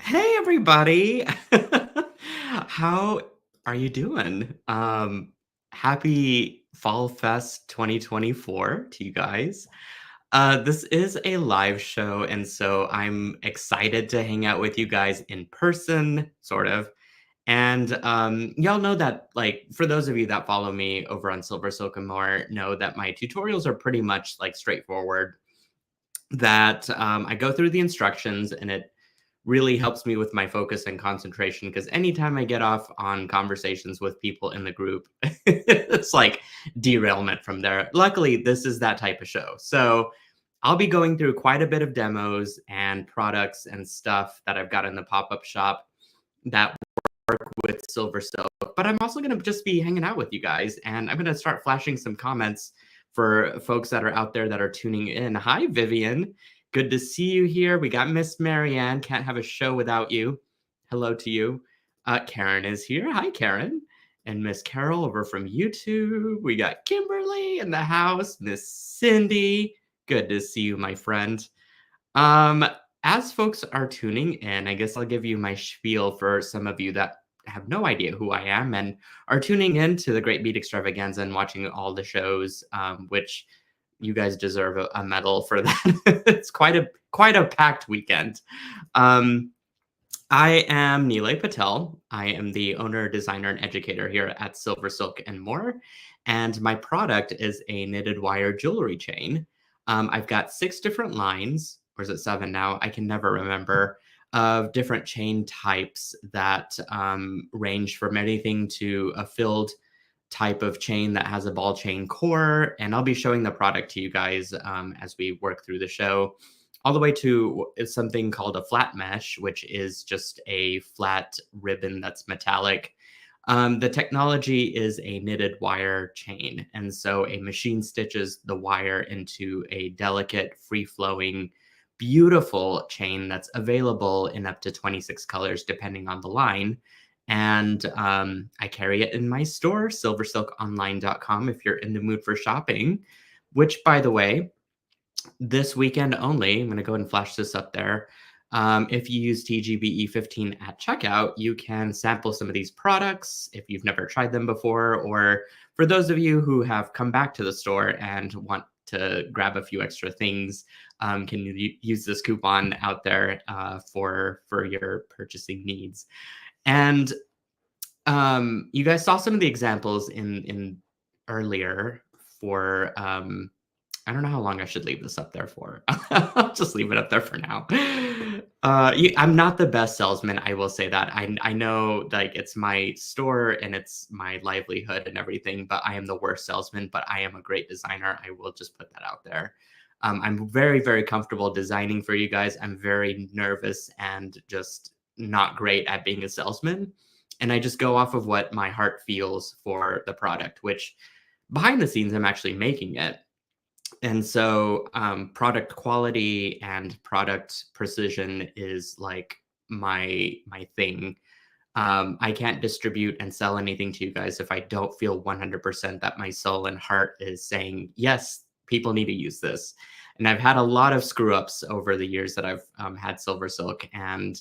Hey everybody. How are you doing? Happy Fall Fest 2024 to you guys. This is a live show, and so I'm excited to hang out with you guys in person, sort of. And y'all know that, like, for those of you that follow me over on SilverSilk and more, know that my tutorials are pretty much like straightforward. That I go through the instructions, and it really helps me with my focus and concentration because anytime I get off on conversations with people in the group, it's like derailment from there. Luckily, this is that type of show. So I'll be going through quite a bit of demos and products and stuff that I've got in the pop up shop that work with SilverSilk. But I'm also going to just be hanging out with you guys, and I'm going to start flashing some comments for folks that are out there that are tuning in. Hi, Vivian. Good to see you here. We got Miss Marianne. Can't have a show without you. Hello to you. Karen is here. Hi, Karen. And Miss Carol over from YouTube. We got Kimberly in the house. Miss Cindy. Good to see you, my friend. Um, as folks are tuning in, I guess I'll give you my spiel for some of you that have no idea who I am and are tuning in to the Great Bead Extravaganza and watching all the shows, which you guys deserve a medal for that. It's quite a packed weekend. Um, I am Nilay Patel. I am the owner, designer, and educator here at SilverSilk and more. And my product is a knitted wire jewelry chain. I've got 6 different lines, or is it 7 now? I can never remember, of different chain types that range from anything to a filled type of chain that has a ball chain core. And I'll be showing the product to you guys as we work through the show, all the way to something called a flat mesh, which is just a flat ribbon that's metallic. The technology is a knitted wire chain. And so a machine stitches the wire into a delicate, free flowing, beautiful chain that's available in up to 26 colors, depending on the line. And I carry it in my store, silversilkonline.com, if you're in the mood for shopping, which, by the way, this weekend only, I'm going to go ahead and flash this up there. If you use TGBE15 at checkout, you can sample some of these products if you've never tried them before, or for those of you who have come back to the store and want to grab a few extra things, can you use this coupon out there for your purchasing needs. And you guys saw some of the examples in earlier for I don't know how long I should leave this up there for. I'll just leave it up there for now. I'm not the best salesman, I will say that. I know, like, it's my store and it's my livelihood and everything, but I am the worst salesman, but I am a great designer. I will just put that out there. I'm very, very comfortable designing for you guys. I'm very nervous and just not great at being a salesman. And I just go off of what my heart feels for the product, which behind the scenes, I'm actually making it. And so product quality and product precision is like my thing. I can't distribute and sell anything to you guys if I don't feel 100% that my soul and heart is saying, yes, people need to use this. And I've had a lot of screw ups over the years that I've had SilverSilk, and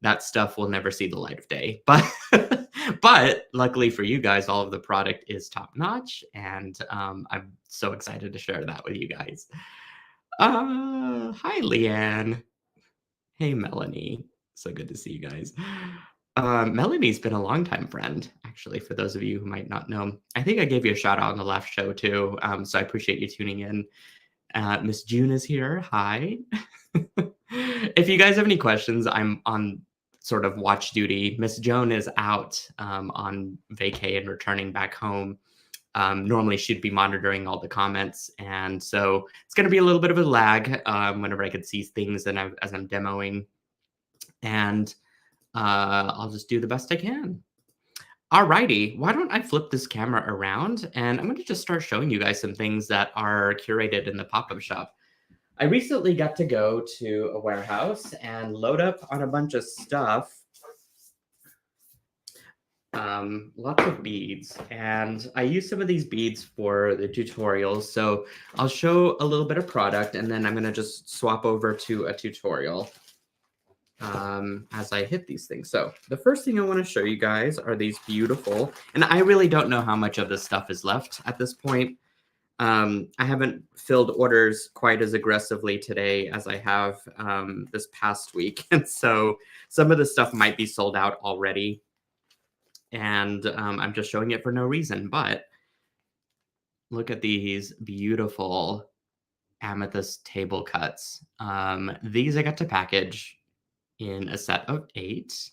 that stuff will never see the light of day. But luckily for you guys, all of the product is top notch, and I'm so excited to share that with you guys. Hi, Leanne. Hey, Melanie. So good to see you guys. Melanie's been a longtime friend, actually, for those of you who might not know. I think I gave you a shout out on the last show, too. So I appreciate you tuning in. Miss June is here. Hi. If you guys have any questions, I'm on sort of watch duty. Miss Joan is out on vacay and returning back home. Normally, she'd be monitoring all the comments, and so it's going to be a little bit of a lag whenever I can see things and as I'm demoing, and I'll just do the best I can. Alrighty, why don't I flip this camera around, and I'm going to just start showing you guys some things that are curated in the pop-up shop. I recently got to go to a warehouse and load up on a bunch of stuff. Lots of beads, and I use some of these beads for the tutorials. So I'll show a little bit of product, and then I'm going to just swap over to a tutorial. as I hit these things. So the first thing I want to show you guys are these beautiful, and I really don't know how much of this stuff is left at this point. I haven't filled orders quite as aggressively today as I have this past week. And so some of the stuff might be sold out already. And I'm just showing it for no reason. But look at these beautiful amethyst table cuts. These I got to package in a set of 8.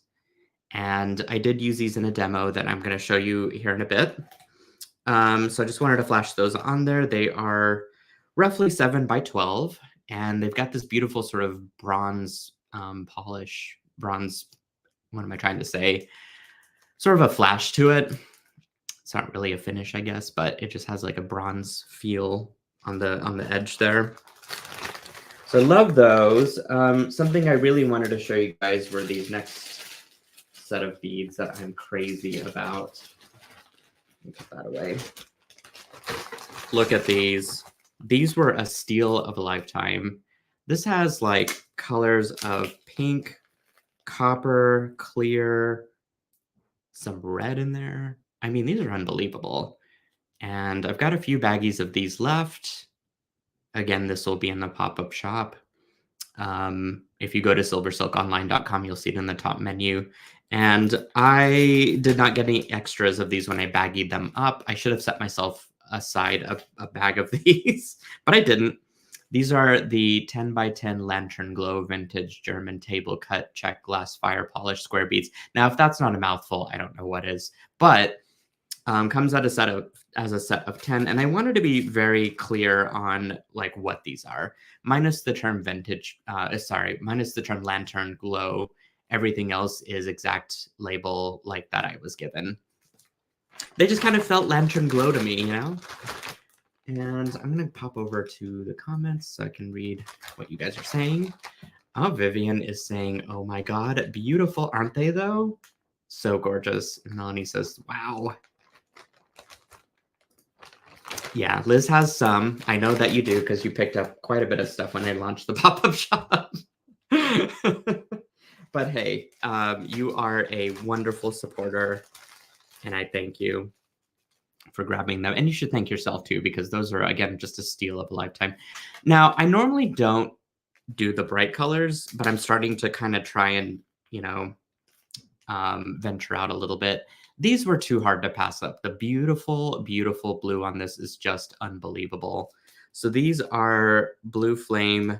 And I did use these in a demo that I'm going to show you here in a bit. So I just wanted to flash those on there. They are roughly 7 by 12, and they've got this beautiful sort of bronze polish, bronze, what am I trying to say? Sort of a flash to it. It's not really a finish, I guess, but it just has like a bronze feel on the edge there. So I love those. Something I really wanted to show you guys were these next set of beads that I'm crazy about. Put that away. Look at these. These were a steal of a lifetime. This has like colors of pink, copper, clear, some red in there. I mean, these are unbelievable. And I've got a few baggies of these left. Again, this will be in the pop-up shop. If you go to silversilkonline.com, you'll see it in the top menu. And I did not get any extras of these when I baggied them up. I should have set myself aside a bag of these, but I didn't. These are the 10 by 10 Lantern Glow Vintage German Table Cut Check Glass Fire Polish Square Beads. Now, if that's not a mouthful, I don't know what is. But comes out as a set of 10, and I wanted to be very clear on like what these are, minus the term vintage. Minus the term Lantern Glow. Everything else is exact label like that I was given. They just kind of felt Lantern Glow to me, you know? And I'm going to pop over to the comments so I can read what you guys are saying. Oh, Vivian is saying, oh my God, beautiful, aren't they though? So gorgeous. And Melanie says, wow. Yeah, Liz has some. I know that you do because you picked up quite a bit of stuff when I launched the pop-up shop. But hey, you are a wonderful supporter, and I thank you for grabbing them. And you should thank yourself too, because those are, again, just a steal of a lifetime. Now, I normally don't do the bright colors, but I'm starting to kind of try and, you know, venture out a little bit. These were too hard to pass up. The beautiful, beautiful blue on this is just unbelievable. So these are Blue Flame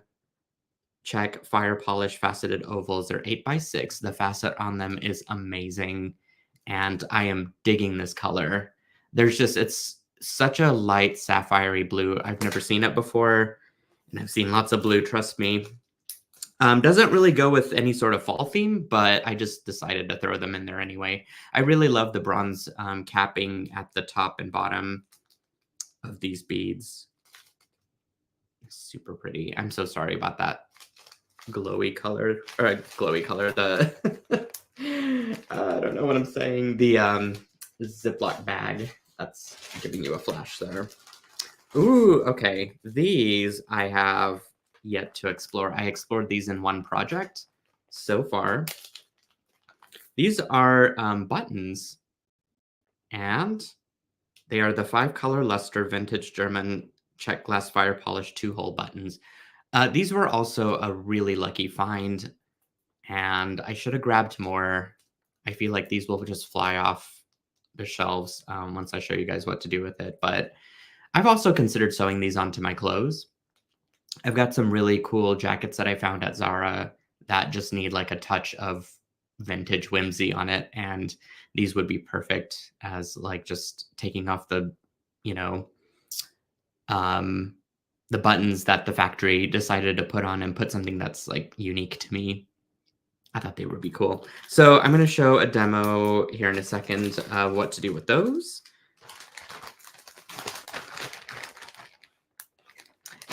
Check Fire Polish Faceted Ovals. They're 8 by 6. The facet on them is amazing, and I am digging this color. It's such a light sapphire-y blue. I've never seen it before, and I've seen lots of blue, trust me. Doesn't really go with any sort of fall theme, but I just decided to throw them in there anyway. I really love the bronze capping at the top and bottom of these beads. Super pretty. I'm so sorry about that glowy color, I don't know what I'm saying. The Ziploc bag. That's giving you a flash there. Ooh, okay. These I have yet to explore. I explored these in one project so far. These are buttons, and they are the 5-color luster vintage German check glass fire polish 2-hole buttons. These were also a really lucky find, and I should have grabbed more. I feel like these will just fly off the shelves once I show you guys what to do with it. But I've also considered sewing these onto my clothes. I've got some really cool jackets that I found at Zara that just need like a touch of vintage whimsy on it. And these would be perfect as like just taking off the, you know, the buttons that the factory decided to put on and put something that's like unique to me. I thought they would be cool. So I'm going to show a demo here in a second what to do with those.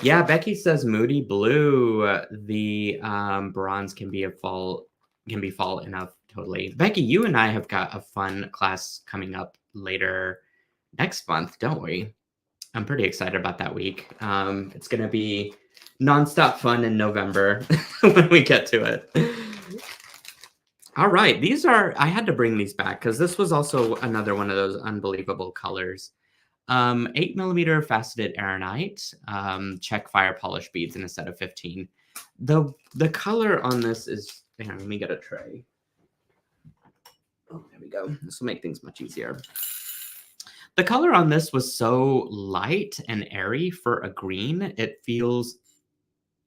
Yeah, Becky says Moody Blue. The bronze can be fall enough. Totally. Becky, you and I have got a fun class coming up later next month, don't we? I'm pretty excited about that week. It's going to be nonstop fun in November when we get to it. All right, these are I had to bring these back because this was also another one of those unbelievable colors. 8 millimeter faceted aranite, check fire polish beads in a set of 15. The color on this is, hang on, let me get a tray. Oh, there we go. This will make things much easier. The color on this was so light and airy for a green. It feels,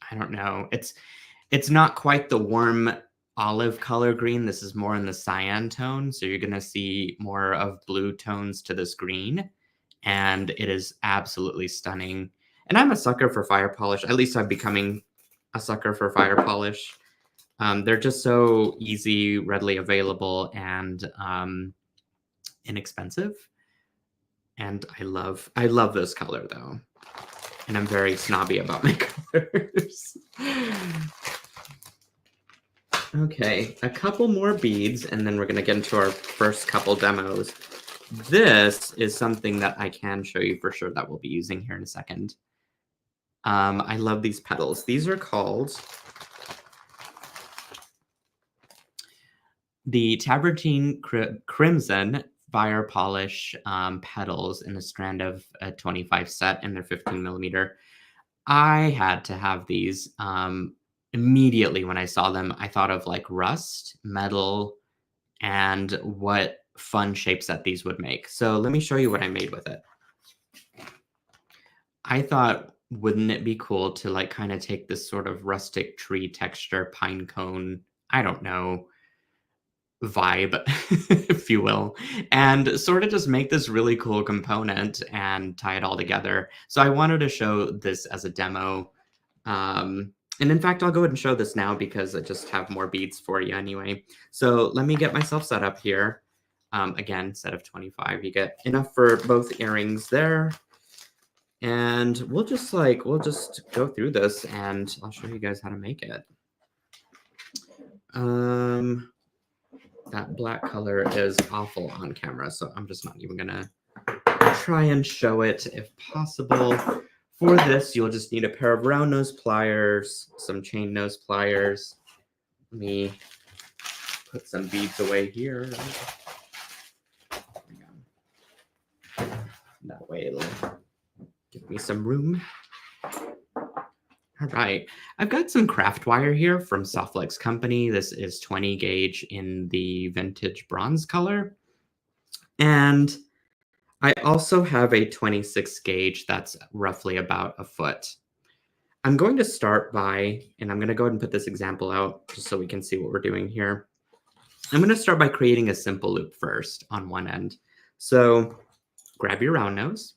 I don't know, it's not quite the warm olive color green. This is more in the cyan tone, so you're gonna see more of blue tones to this green, and it is absolutely stunning. And I'm a sucker for fire polish. At least I'm becoming a sucker for fire polish. They're just so easy, readily available, and inexpensive. And I love this color though, and I'm very snobby about my colors. Okay, a couple more beads, and then we're gonna get into our first couple demos. This is something that I can show you for sure that we'll be using here in a second. I love these petals. These are called the Tabertine Crimson Fire Polish petals in a strand of a 25 set, and they're 15 millimeter. I had to have these immediately when I saw them. I thought of like rust, metal, and what fun shapes that these would make. So let me show you what I made with it. I thought, wouldn't it be cool to like kind of take this sort of rustic tree texture, pine cone, I don't know, vibe, if you will, and sort of just make this really cool component and tie it all together. So I wanted to show this as a demo. And in fact, I'll go ahead and show this now because I just have more beads for you anyway. So let me get myself set up here. Again, set of 25. You get enough for both earrings there. And we'll just go through this and I'll show you guys how to make it. That black color is awful on camera, so I'm just not even gonna try and show it if possible. For this, you'll just need a pair of round nose pliers, some chain nose pliers. Let me put some beads away here. That way it'll give me some room. All right, I've got some craft wire here from Softlex Company. This is 20 gauge in the vintage bronze color. And I also have a 26 gauge that's roughly about a foot. I'm going to start by, and I'm going to go ahead and put this example out just so we can see what we're doing here. I'm going to start by creating a simple loop first on one end. So grab your round nose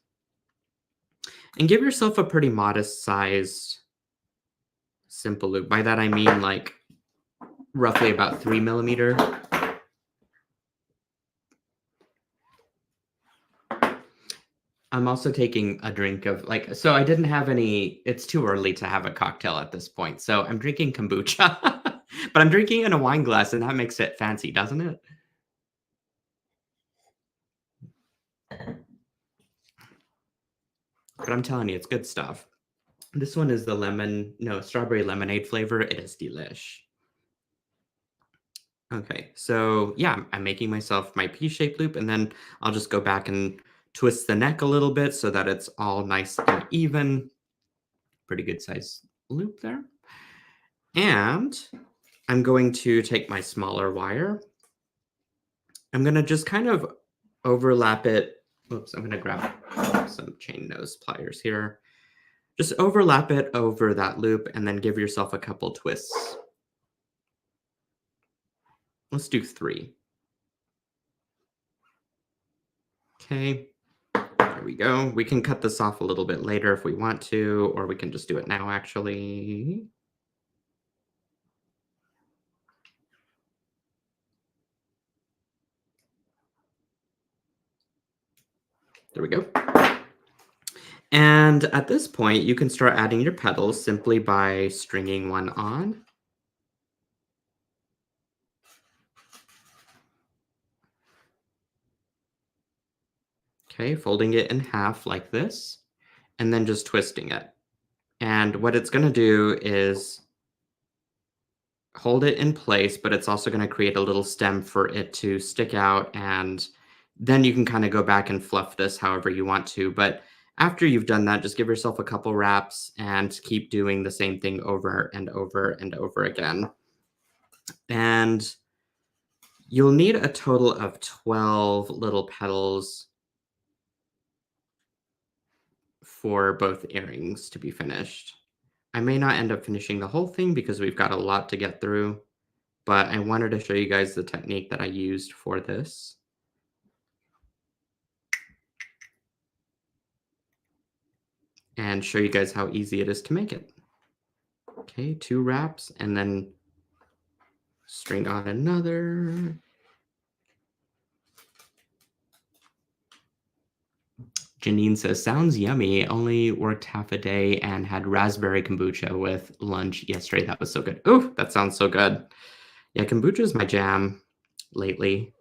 and give yourself a pretty modest sized simple loop. By that I mean like roughly about 3 millimeter. I'm also taking a drink of so I didn't have any, it's too early to have a cocktail at this point. So I'm drinking kombucha, but I'm drinking in a wine glass and that makes it fancy, doesn't it? But I'm telling you, it's good stuff. This one is the strawberry lemonade flavor. It is delish. Okay, so yeah, I'm making myself my P-shaped loop, and then I'll just go back and twist the neck a little bit so that it's all nice and even. Pretty good size loop there. And I'm going to take my smaller wire. I'm going to just kind of overlap it. Oops, I'm going to grab some chain nose pliers here. Just overlap it over that loop and then give yourself a couple twists. Let's do 3. Okay, there we go. We can cut this off a little bit later if we want to, or we can just do it now, actually. There we go. And at this point, you can start adding your petals simply by stringing one on. Okay, folding it in half like this, and then just twisting it. And what it's going to do is hold it in place, but it's also going to create a little stem for it to stick out, and then you can kind of go back and fluff this however you want to. But after you've done that, just give yourself a couple wraps and keep doing the same thing over and over and over again. And you'll need a total of 12 little petals for both earrings to be finished. I may not end up finishing the whole thing because we've got a lot to get through, but I wanted to show you guys the technique that I used for this. And show you guys how easy it is to make it. Okay, 2 wraps, and then string on another. Janine says, sounds yummy. Only worked half a day and had raspberry kombucha with lunch yesterday. That was so good. Ooh, that sounds so good. Yeah, kombucha is my jam lately.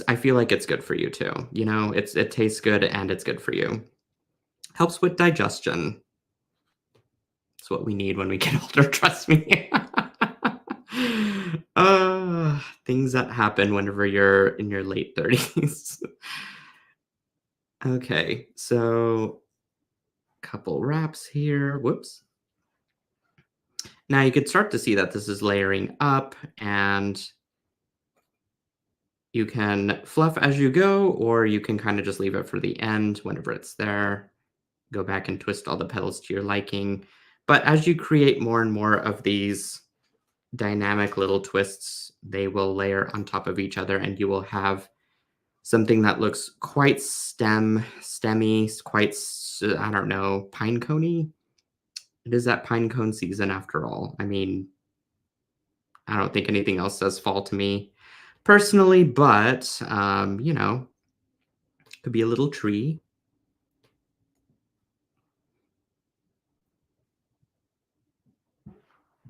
I feel like it's good for you too. You know, it tastes good and it's good for you. Helps with digestion. It's what we need when we get older, trust me. Things that happen whenever you're in your late 30s. Okay, so couple wraps here. Whoops. Now you could start to see that this is layering up, and you can fluff as you go, or you can kind of just leave it for the end whenever it's there. Go back and twist all the petals to your liking. But as you create more and more of these dynamic little twists, they will layer on top of each other, and you will have something that looks quite stemmy, quite, I don't know, pine coney. It is that pine cone season after all. I mean, I don't think anything else says fall to me personally, but, you know, could be a little tree.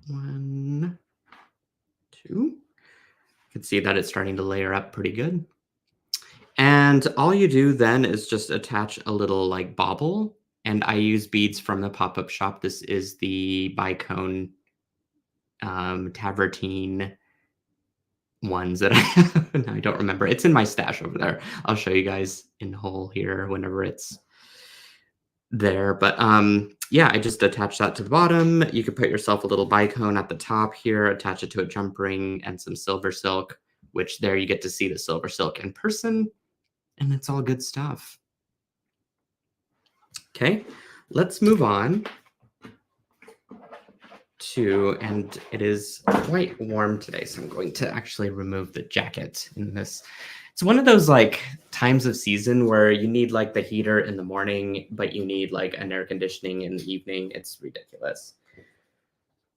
One, two. You can see that it's starting to layer up pretty good. And all you do then is just attach a little like bauble, and I use beads from the pop-up shop. This is the bicone tavertine ones that I have. No, I don't remember. It's in my stash over there. I'll show you guys in whole here whenever it's there. But yeah, I just attach that to the bottom. You could put yourself a little bicone at the top here, attach it to a jump ring and some SilverSilk, which there you get to see the SilverSilk in person. And it's all good stuff. Okay, let's move on to, and it is quite warm today, so I'm going to actually remove the jacket in this. It's one of those like times of season where you need like the heater in the morning, but you need like an air conditioning in the evening. It's ridiculous.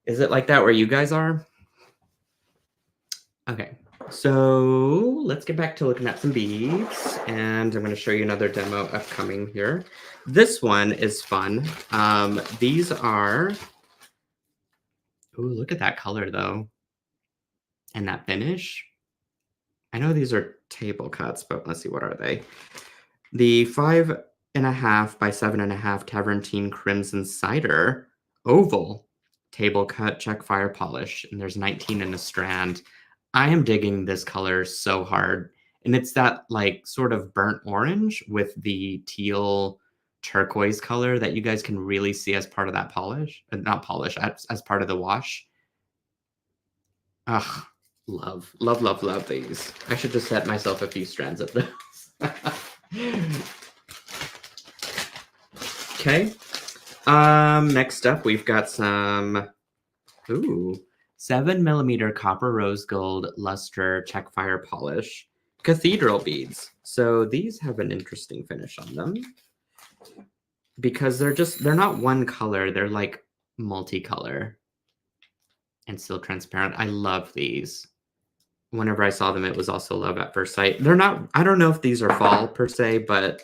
Is it like that where you guys are? Okay. So let's get back to looking at some beads, and I'm going to show you another demo upcoming here. This one is fun. These are, ooh, look at that color though, and that finish. I know these are table cuts, but let's see, what are they? The 5.5 by 7.5 Tavernine Crimson Cider Oval table cut check fire polish, and there's 19 in a strand. I am digging this color so hard, and it's that like sort of burnt orange with the teal turquoise color that you guys can really see as part of that polish, not polish, as part of the wash. Ugh, love, love, love, love these. I should just set myself a few strands of those. Okay. Next up, we've got some, ooh, 7mm copper rose gold luster check fire polish cathedral beads. So these have an interesting finish on them because they're not one color, they're like multicolor and still transparent. I love these. Whenever I saw them, it was also love at first sight. They're not, I don't know if these are fall per se, but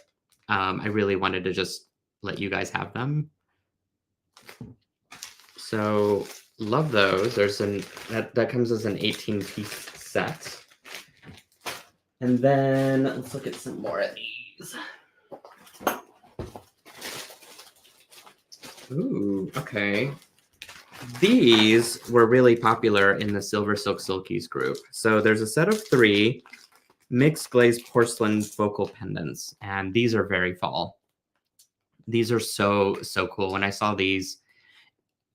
I really wanted to just let you guys have them. So love those. There's that comes as an 18-piece set. And then let's look at some more of these. Ooh, okay. these were really popular in the SilverSilk Silkies group. So there's a set of 3 mixed glazed porcelain focal pendants, and these are very fall. These are so cool. When I saw these,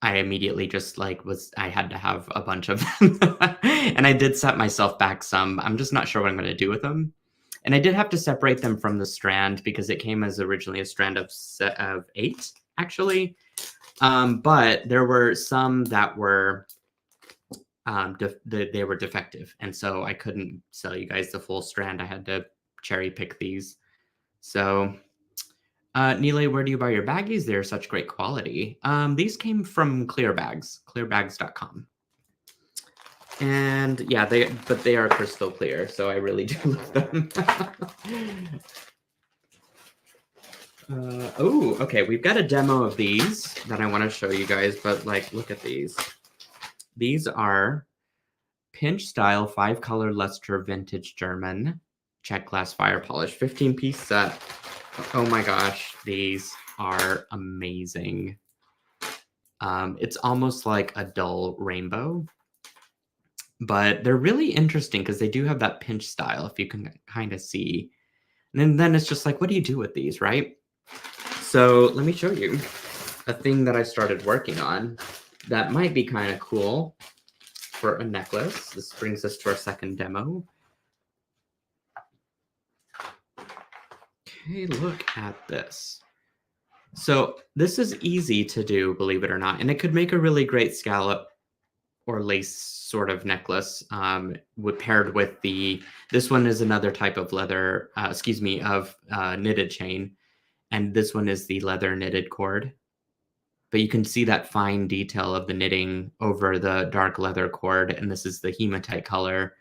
I immediately just I had to have a bunch of them. And I did set myself back some. I'm just not sure what I'm going to do with them. And I did have to separate them from the strand because it came as originally a strand of 8, actually. But there were some that were they were defective, and so I couldn't sell you guys the full strand. I had to cherry pick these. So, Nile, where do you buy your baggies? They're such great quality. These came from Clearbags, clearbags.com. And yeah, they are crystal clear, so I really do love them. Oh, okay. We've got a demo of these that I want to show you guys, but look at these. These are pinch style 5-color luster vintage German check glass fire polish 15-piece set. Oh my gosh, these are amazing. It's almost like a dull rainbow, but they're really interesting because they do have that pinch style, if you can kind of see. And then it's just like, what do you do with these, right? So let me show you a thing that I started working on that might be kind of cool for a necklace. This brings us to our second demo. Okay, look at this. So this is easy to do, believe it or not, and it could make a really great scallop or lace sort of necklace paired with this one is another type of leather, knitted chain, and this one is the leather knitted cord. But you can see that fine detail of the knitting over the dark leather cord, and this is the hematite color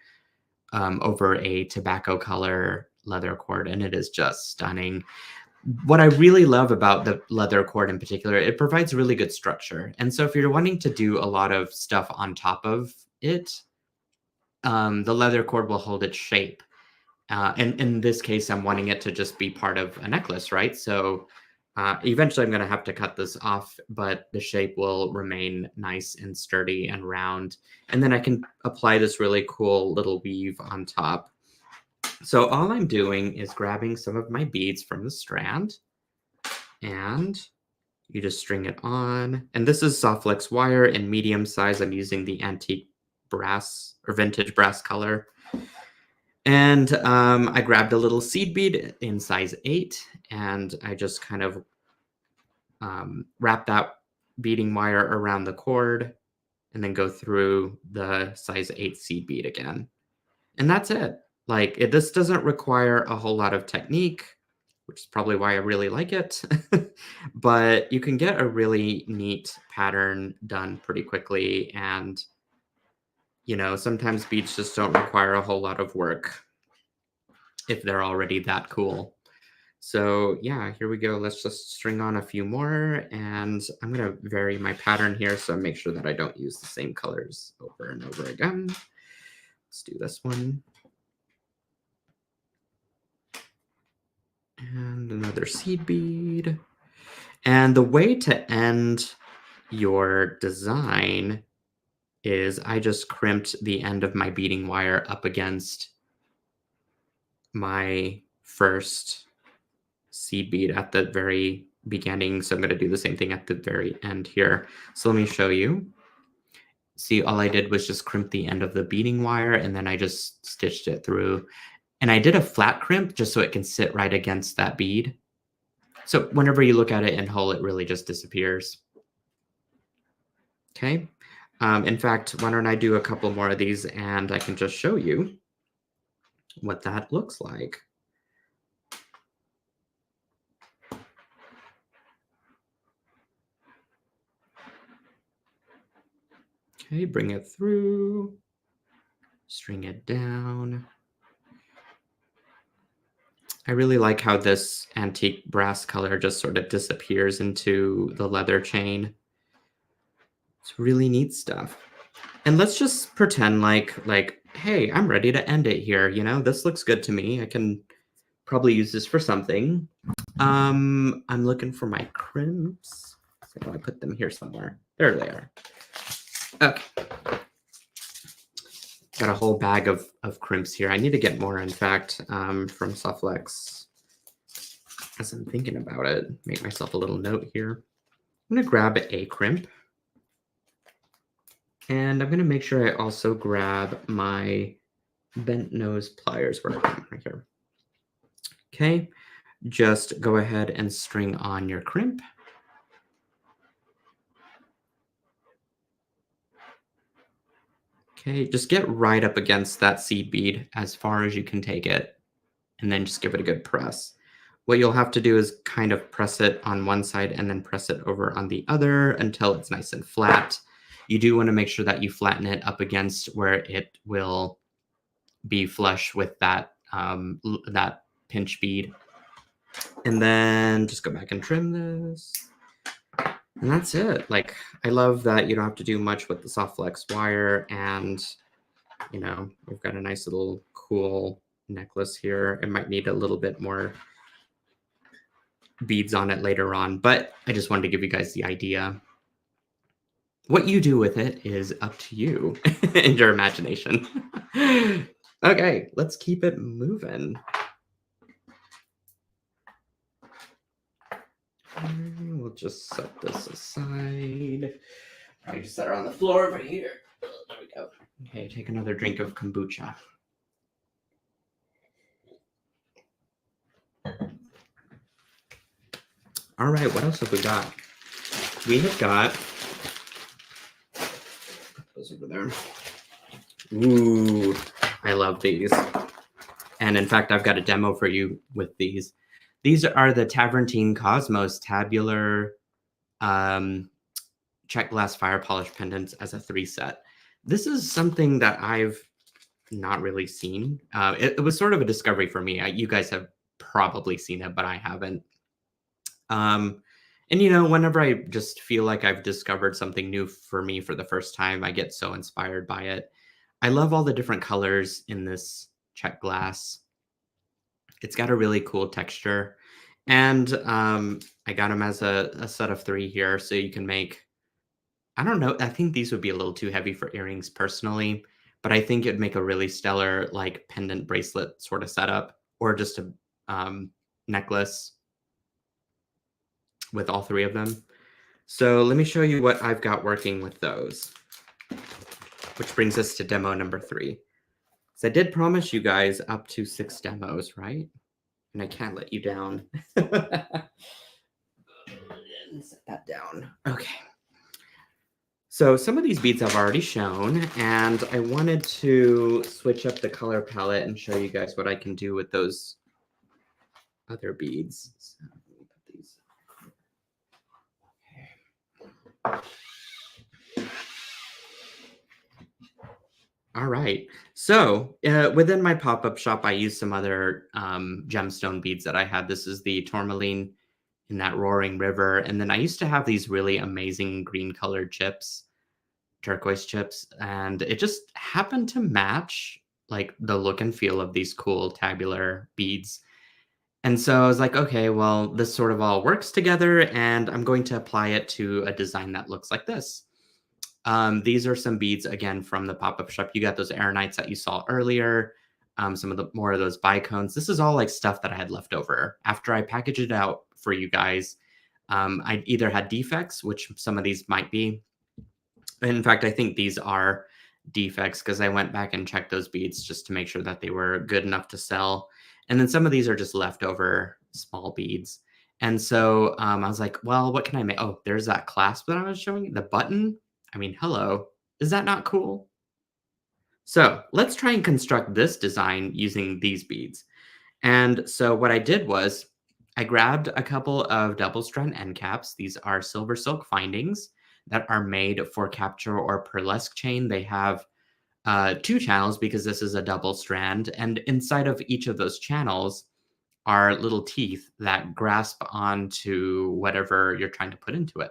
over a tobacco color leather cord, and it is just stunning. What I really love about the leather cord in particular, it provides really good structure. And so if you're wanting to do a lot of stuff on top of it, the leather cord will hold its shape. And in this case, I'm wanting it to just be part of a necklace, right? So eventually I'm going to have to cut this off, but the shape will remain nice and sturdy and round. And then I can apply this really cool little weave on top. So all I'm doing is grabbing some of my beads from the strand, and you just string it on. And this is soft flex wire in medium size. I'm using the antique brass or vintage brass color. And I grabbed a little seed bead in size 8, and I just kind of wrap that beading wire around the cord and then go through the size 8 seed bead again. And that's it. This doesn't require a whole lot of technique, which is probably why I really like it. But you can get a really neat pattern done pretty quickly. And, sometimes beads just don't require a whole lot of work if they're already that cool. So yeah, here we go. Let's just string on a few more, and I'm going to vary my pattern here so make sure that I don't use the same colors over and over again. Let's do this one. And another seed bead. And the way to end your design is I just crimped the end of my beading wire up against my first seed bead at the very beginning. So I'm going to do the same thing at the very end here. So let me show you. See, all I did was just crimp the end of the beading wire, and then I just stitched it through. And I did a flat crimp just so it can sit right against that bead. So whenever you look at it in whole, it really just disappears. Okay. In fact, why don't I do a couple more of these and I can just show you what that looks like. Okay, bring it through, string it down. I really like how this antique brass color just sort of disappears into the leather chain. It's really neat stuff. And let's just pretend like, hey, I'm ready to end it here. This looks good to me. I can probably use this for something. I'm looking for my crimps. So I put them here somewhere. There they are. Okay. Got a whole bag of crimps here. I need to get more, in fact, from Sufflex. As I'm thinking about it, make myself a little note here. I'm going to grab a crimp. And I'm going to make sure I also grab my bent nose pliers. Where are they? Right here. Okay. Just go ahead and string on your crimp. Okay, just get right up against that seed bead as far as you can take it, and then just give it a good press. What you'll have to do is kind of press it on one side and then press it over on the other until it's nice and flat. You do want to make sure that you flatten it up against where it will be flush with that, that pinch bead. And then just go back and trim this. And that's it. Like, I love that you don't have to do much with the soft flex wire, and you know, we've got a nice little cool necklace here. It might need a little bit more beads on it later on, but I just wanted to give you guys the idea. What you do with it is up to you and your imagination. Okay, let's keep it moving. We'll just set this aside. I just set her on the floor over here. There we go. Okay, take another drink of kombucha. All right, what else have we got? We have got those over there. Ooh, I love these. And in fact, I've got a demo for you with these. These are the Tavernine Cosmos tabular check glass fire polish pendants as a 3-set. This is something that I've not really seen. It was sort of a discovery for me. You guys have probably seen it, but I haven't. And you know, whenever I just feel like I've discovered something new for me for the first time, I get so inspired by it. I love all the different colors in this check glass. It's got a really cool texture. And I got them as a set of 3 here, so you can make, I don't know, I think these would be a little too heavy for earrings personally, but I think it'd make a really stellar like pendant bracelet sort of setup, or just a necklace with all 3 of them. So let me show you what I've got working with those, which brings us to demo number 3. So I did promise you guys up to 6 demos, right? And I can't let you down. Set that down. Okay. So some of these beads I've already shown, and I wanted to switch up the color palette and show you guys what I can do with those other beads. So let me put these. Okay. All right. So within my pop-up shop, I used some other gemstone beads that I had. This is the tourmaline in that roaring river. And then I used to have these really amazing green colored chips, turquoise chips, and it just happened to match like the look and feel of these cool tabular beads. And so I was like, okay, well, this sort of all works together, and I'm going to apply it to a design that looks like this. These are some beads, again, from the pop-up shop. You got those aeronites that you saw earlier, some of the more of those bicones. This is all like stuff that I had left over. After I packaged it out for you guys, I either had defects, which some of these might be. In fact, I think these are defects because I went back and checked those beads just to make sure that they were good enough to sell. And then some of these are just leftover small beads. And so I was like, well, what can I make? Oh, there's that clasp that I was showing you, the button. I mean, hello, is that not cool? So let's try and construct this design using these beads. And so what I did was I grabbed a couple of double strand end caps. These are SilverSilk findings that are made for capture or pearlesque chain. They have 2 channels because this is a double strand. And inside of each of those channels are little teeth that grasp onto whatever you're trying to put into it.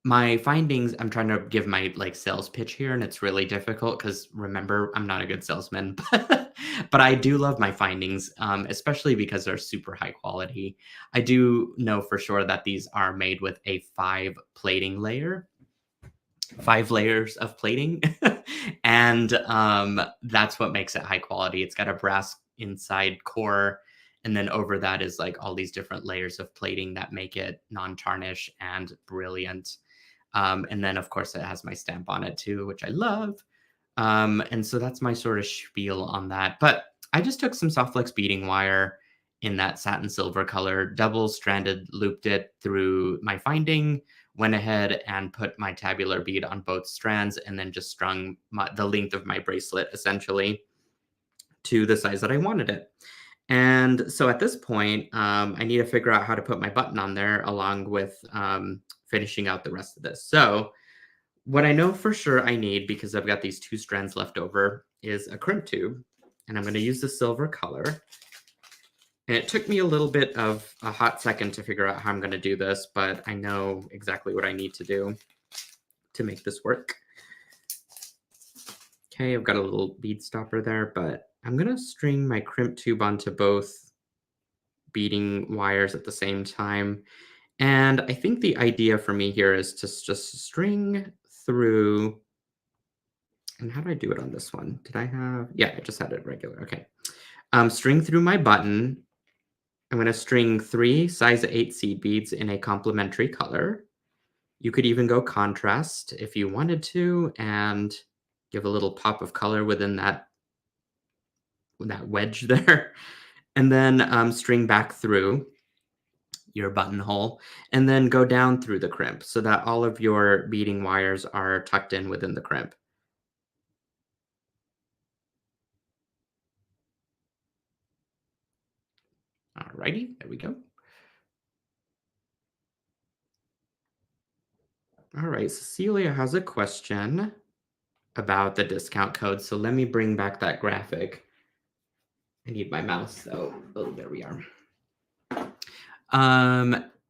my findings, I'm trying to give my, like, sales pitch here, and it's really difficult because remember, I'm not a good salesman, but I do love my findings, especially because they're super high quality. I do know for sure that these are made with a 5 plating layer, 5 layers of plating, and, that's what makes it high quality. It's got a brass inside core, and then over that is, like, all these different layers of plating that make it non-tarnish and brilliant. And then, of course, it has my stamp on it too, which I love. And so that's my sort of spiel on that. But I just took some soft flex beading wire in that satin silver color, double stranded, looped it through my finding, went ahead and put my tabular bead on both strands, and then just strung the length of my bracelet essentially to the size that I wanted it. And so at this point, I need to figure out how to put my button on there along with finishing out the rest of this. So what I know for sure I need, because I've got these 2 strands left over, is a crimp tube. And I'm going to use the silver color. And it took me a little bit of a hot second to figure out how I'm going to do this, but I know exactly what I need to do to make this work. Okay, I've got a little bead stopper there, but I'm going to string my crimp tube onto both beading wires at the same time. And I think the idea for me here is to just string through. And how do I do it on this one? Did I have, yeah, I just had it regular. Okay. String through my button. I'm going to string 3 size 8 seed beads in a complementary color. You could even go contrast if you wanted to and give a little pop of color within that wedge there. And then string back through your buttonhole, and then go down through the crimp so that all of your beading wires are tucked in within the crimp. Alrighty, there we go. All right, Cecilia has a question about the discount code. So let me bring back that graphic. I need my mouse though. Oh, there we are.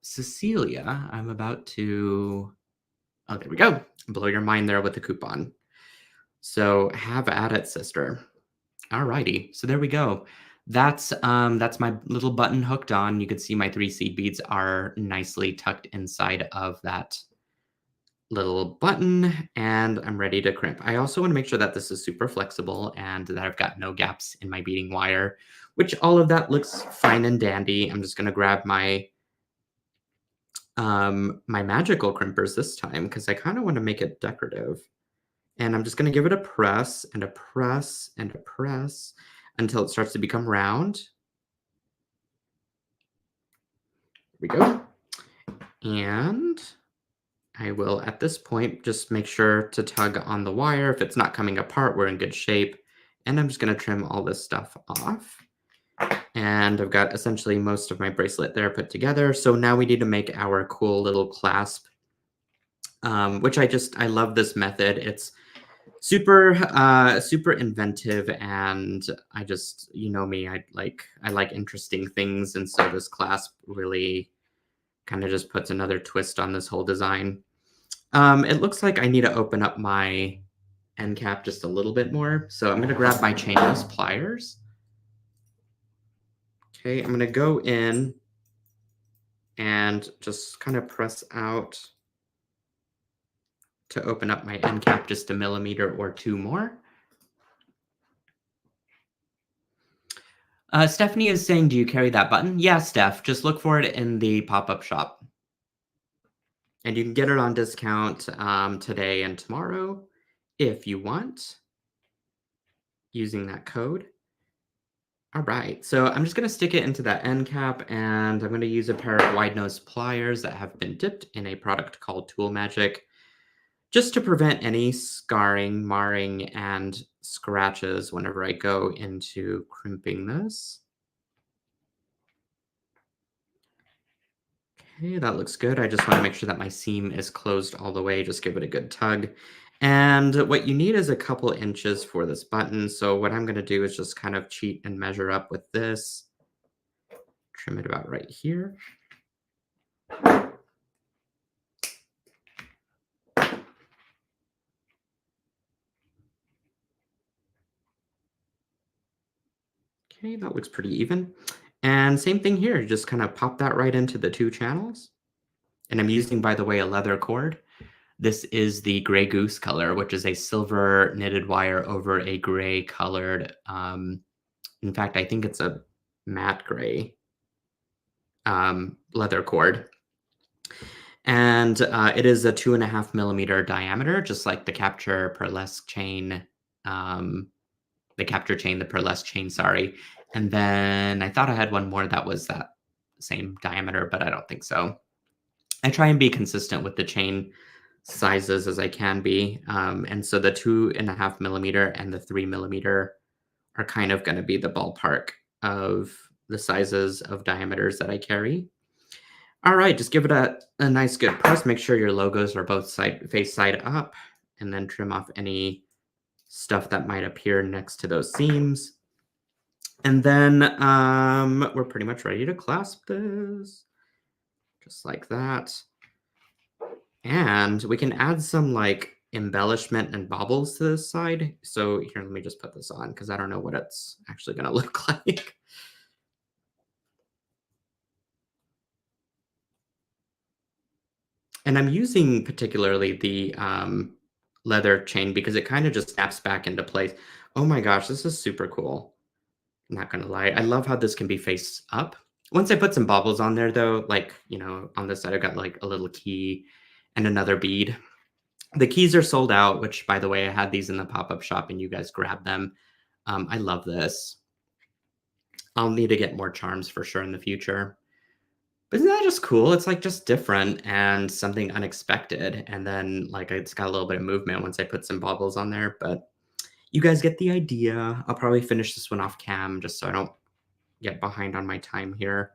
Cecilia, I'm about to, oh, there we go. Blow your mind there with the coupon. So have at it, sister. Alrighty, so there we go. That's my little button hooked on. You can see my 3 seed beads are nicely tucked inside of that little button, and I'm ready to crimp. I also want to make sure that this is super flexible and that I've got no gaps in my beading wire, which all of that looks fine and dandy. I'm just going to grab my my magical crimpers this time because I kind of want to make it decorative. And I'm just going to give it a press and a press and a press until it starts to become round. Here we go. And I will, at this point, just make sure to tug on the wire. If it's not coming apart, we're in good shape. And I'm just going to trim all this stuff off. And I've got essentially most of my bracelet there put together. So now we need to make our cool little clasp, which I love this method. It's super super inventive, and I just, you know me, I like interesting things, and so this clasp really kind of just puts another twist on this whole design. It looks like I need to open up my end cap just a little bit more, so I'm going to grab my chainless pliers. Okay, I'm going to go in and just kind of press out to open up my end cap just a millimeter or 2 more. Stephanie is saying, do you carry that button? Yeah, Steph, just look for it in the pop-up shop. And you can get it on discount today and tomorrow if you want, using that code. All right, so I'm just going to stick it into that end cap, and I'm going to use a pair of wide nose pliers that have been dipped in a product called Tool Magic, just to prevent any scarring, marring, and scratches whenever I go into crimping this. Okay, that looks good. I just want to make sure that my seam is closed all the way. Just give it a good tug. And what you need is a couple inches for this button. So what I'm going to do is just kind of cheat and measure up with this. Trim it about right here. Okay, that looks pretty even. And same thing here, just kind of pop that right into the two channels. And I'm using, by the way, a leather cord. This is the gray goose color, which is a silver knitted wire over a gray colored. In fact, I think it's a matte gray leather cord. And it is a 2.5 millimeter diameter, just like the capture pearlesque chain, the capture chain, the pearlesque chain, sorry. And then I thought I had one more that was that same diameter, but I don't think so. I try and be consistent with the chain sizes as I can be. And so the 2.5 millimeter and the 3 millimeter are kind of going to be the ballpark of the sizes of diameters that I carry. All right, just give it a nice good press. Make sure your logos are both face side up, and then trim off any stuff that might appear next to those seams. And then we're pretty much ready to clasp this, just like that. And we can add some like embellishment and baubles to this side. So here, let me just put this on because I don't know what it's actually going to look like. And I'm using particularly the leather chain because it kind of just snaps back into place. Oh my gosh, this is super cool. I'm not gonna lie. I love how this can be face up. Once I put some baubles on there though, like, on this side I've got like a little key and another bead. The keys are sold out, which by the way, I had these in the pop-up shop and you guys grabbed them. I love this. I'll need to get more charms for sure in the future. But isn't that just cool? It's like just different and something unexpected. And then like it's got a little bit of movement once I put some baubles on there, but you guys get the idea. I'll probably finish this one off cam just so I don't get behind on my time here.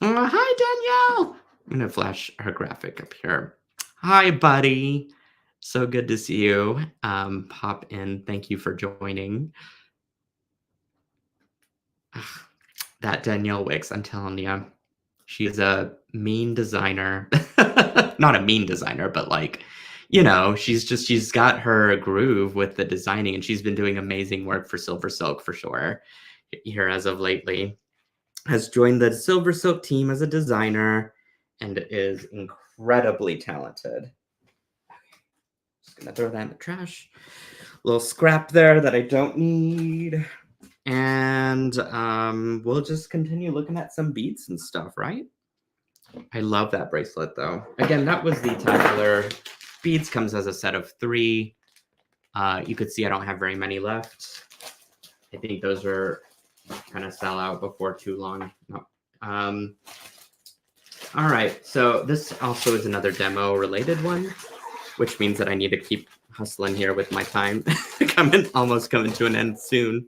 Hi, Danielle. I'm going to flash her graphic up here. Hi, buddy. So good to see you. Pop in. Thank you for joining. That Danielle Wicks, I'm telling you, she's a mean designer. Not a mean designer, but like, she's got her groove with the designing and she's been doing amazing work for SilverSilk for sure here as of lately. Has joined the SilverSilk team as a designer and is incredibly talented. Just gonna throw that in the trash. Little scrap there that I don't need. And we'll just continue looking at some beads and stuff, right? I love that bracelet though. Again, that was the tabular. Beads comes as a set of 3. You could see I don't have very many left. I think those are kind of sell out before too long. No. All right, so this also is another demo related one, which means that I need to keep hustling here with my time. Almost coming to an end soon.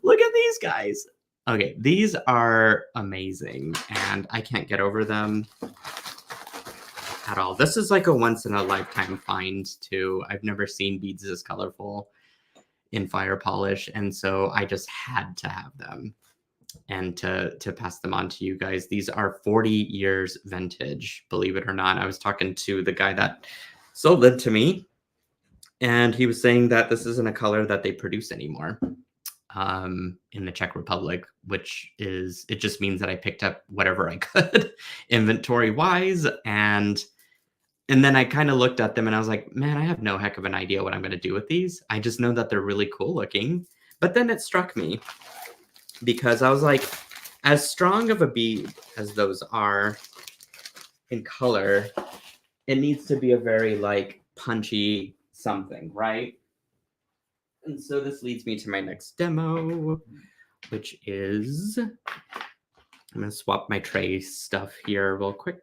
Look at these guys. Okay, these are amazing, and I can't get over them at all. This is like a once-in-a-lifetime find, too. I've never seen beads this colorful in fire polish, and so I just had to have them and to pass them on to you guys. These are 40 years vintage, believe it or not. I was talking to the guy that sold it to me, and he was saying that this isn't a color that they produce anymore in the Czech Republic, it just means that I picked up whatever I could inventory wise. And then I kind of looked at them and I was like, man, I have no heck of an idea what I'm going to do with these. I just know that they're really cool looking. But then it struck me because I was like, as strong of a bead as those are in color, it needs to be a very like punchy something, right? And so this leads me to my next demo, which is, I'm going to swap my tray stuff here real quick.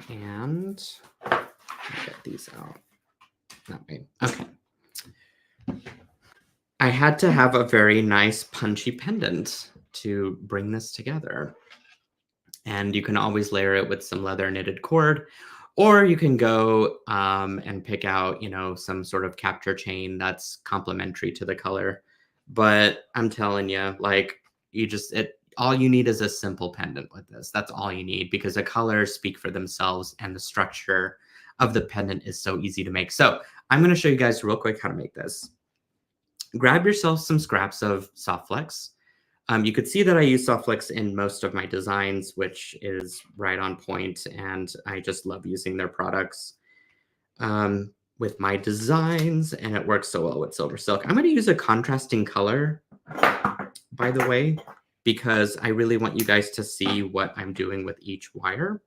And get these out that way. Okay. I had to have a very nice punchy pendant to bring this together. And you can always layer it with some leather knitted cord, or you can go and pick out, some sort of capture chain that's complementary to the color. But I'm telling you, like, all you need is a simple pendant with this. That's all you need, because the colors speak for themselves and the structure of the pendant is so easy to make. So I'm going to show you guys real quick how to make this. Grab yourself some scraps of soft flex. You could see that I use soft flex in most of my designs, which is right on point, and I just love using their products with my designs, and it works so well with SilverSilk. I'm going to use a contrasting color, by the way, because I really want you guys to see what I'm doing with each wire.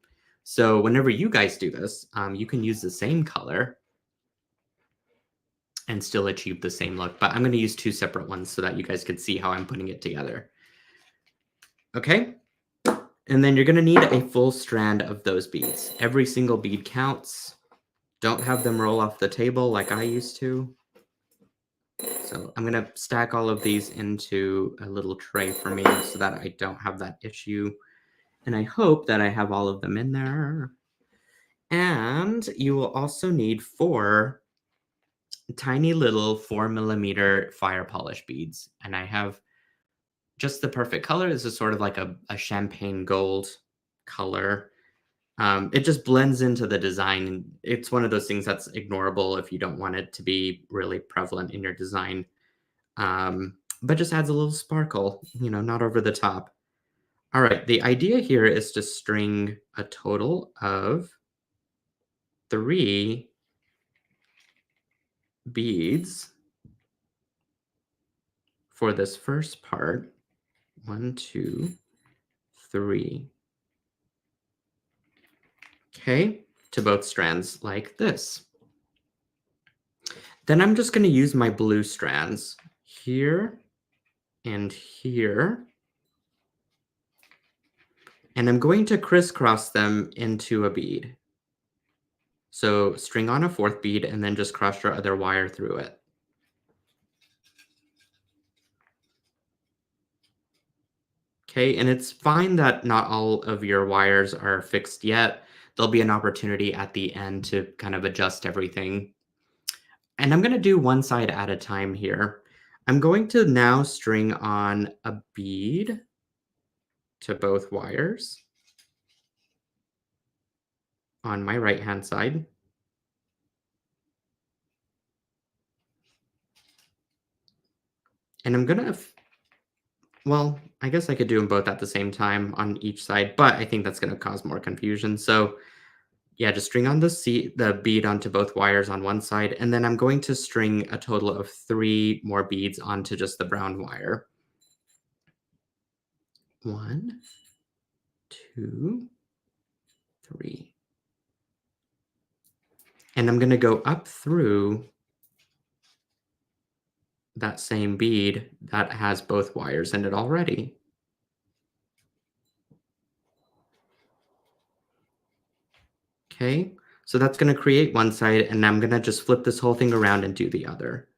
So whenever you guys do this, you can use the same color and still achieve the same look, but I'm going to use two separate ones so that you guys can see how I'm putting it together. Okay, and then you're going to need a full strand of those beads. Every single bead counts. Don't have them roll off the table like I used to. So I'm going to stack all of these into a little tray for me so that I don't have that issue. And I hope that I have all of them in there. And you will also need 4 tiny little 4mm fire polish beads. And I have just the perfect color. This is sort of like a champagne gold color. It just blends into the design. It's one of those things that's ignorable if you don't want it to be really prevalent in your design. But just adds a little sparkle, not over the top. All right, the idea here is to string a total of 3 beads for this first part. 1, 2, 3. Okay, to both strands like this. Then I'm just going to use my blue strands here and here. And I'm going to crisscross them into a bead. So string on a 4th bead and then just cross your other wire through it. Okay, and it's fine that not all of your wires are fixed yet. There'll be an opportunity at the end to kind of adjust everything. And I'm going to do one side at a time here. I'm going to now string on a bead to both wires on my right-hand side. And I'm going to, well, I guess I could do them both at the same time on each side, but I think that's going to cause more confusion. So yeah, just string on the bead onto both wires on one side, and then I'm going to string a total of 3 more beads onto just the brown wire. 1, 2, 3. And I'm going to go up through that same bead that has both wires in it already. Okay, so that's going to create one side, and I'm going to just flip this whole thing around and do the other.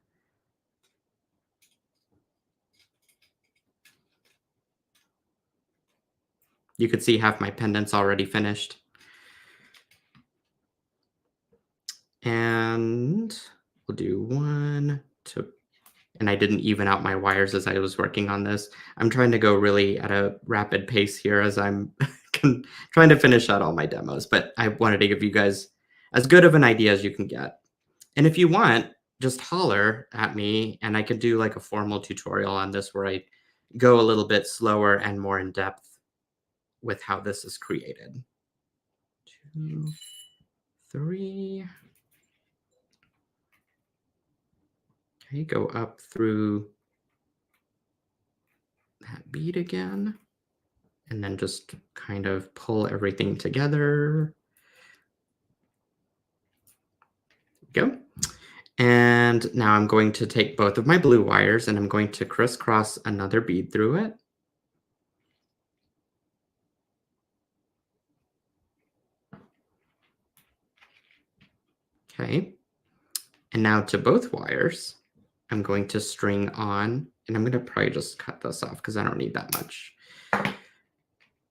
You could see half my pendant's already finished. And we'll do 1, 2, and I didn't even out my wires as I was working on this. I'm trying to go really at a rapid pace here as I'm trying to finish out all my demos, but I wanted to give you guys as good of an idea as you can get. And if you want, just holler at me and I could do like a formal tutorial on this where I go a little bit slower and more in depth with how this is created. 2, 3. Okay, go up through that bead again, and then just kind of pull everything together. Go. And now I'm going to take both of my blue wires and I'm going to crisscross another bead through it. Okay. And now to both wires, I'm going to string on, and I'm going to probably just cut this off because I don't need that much.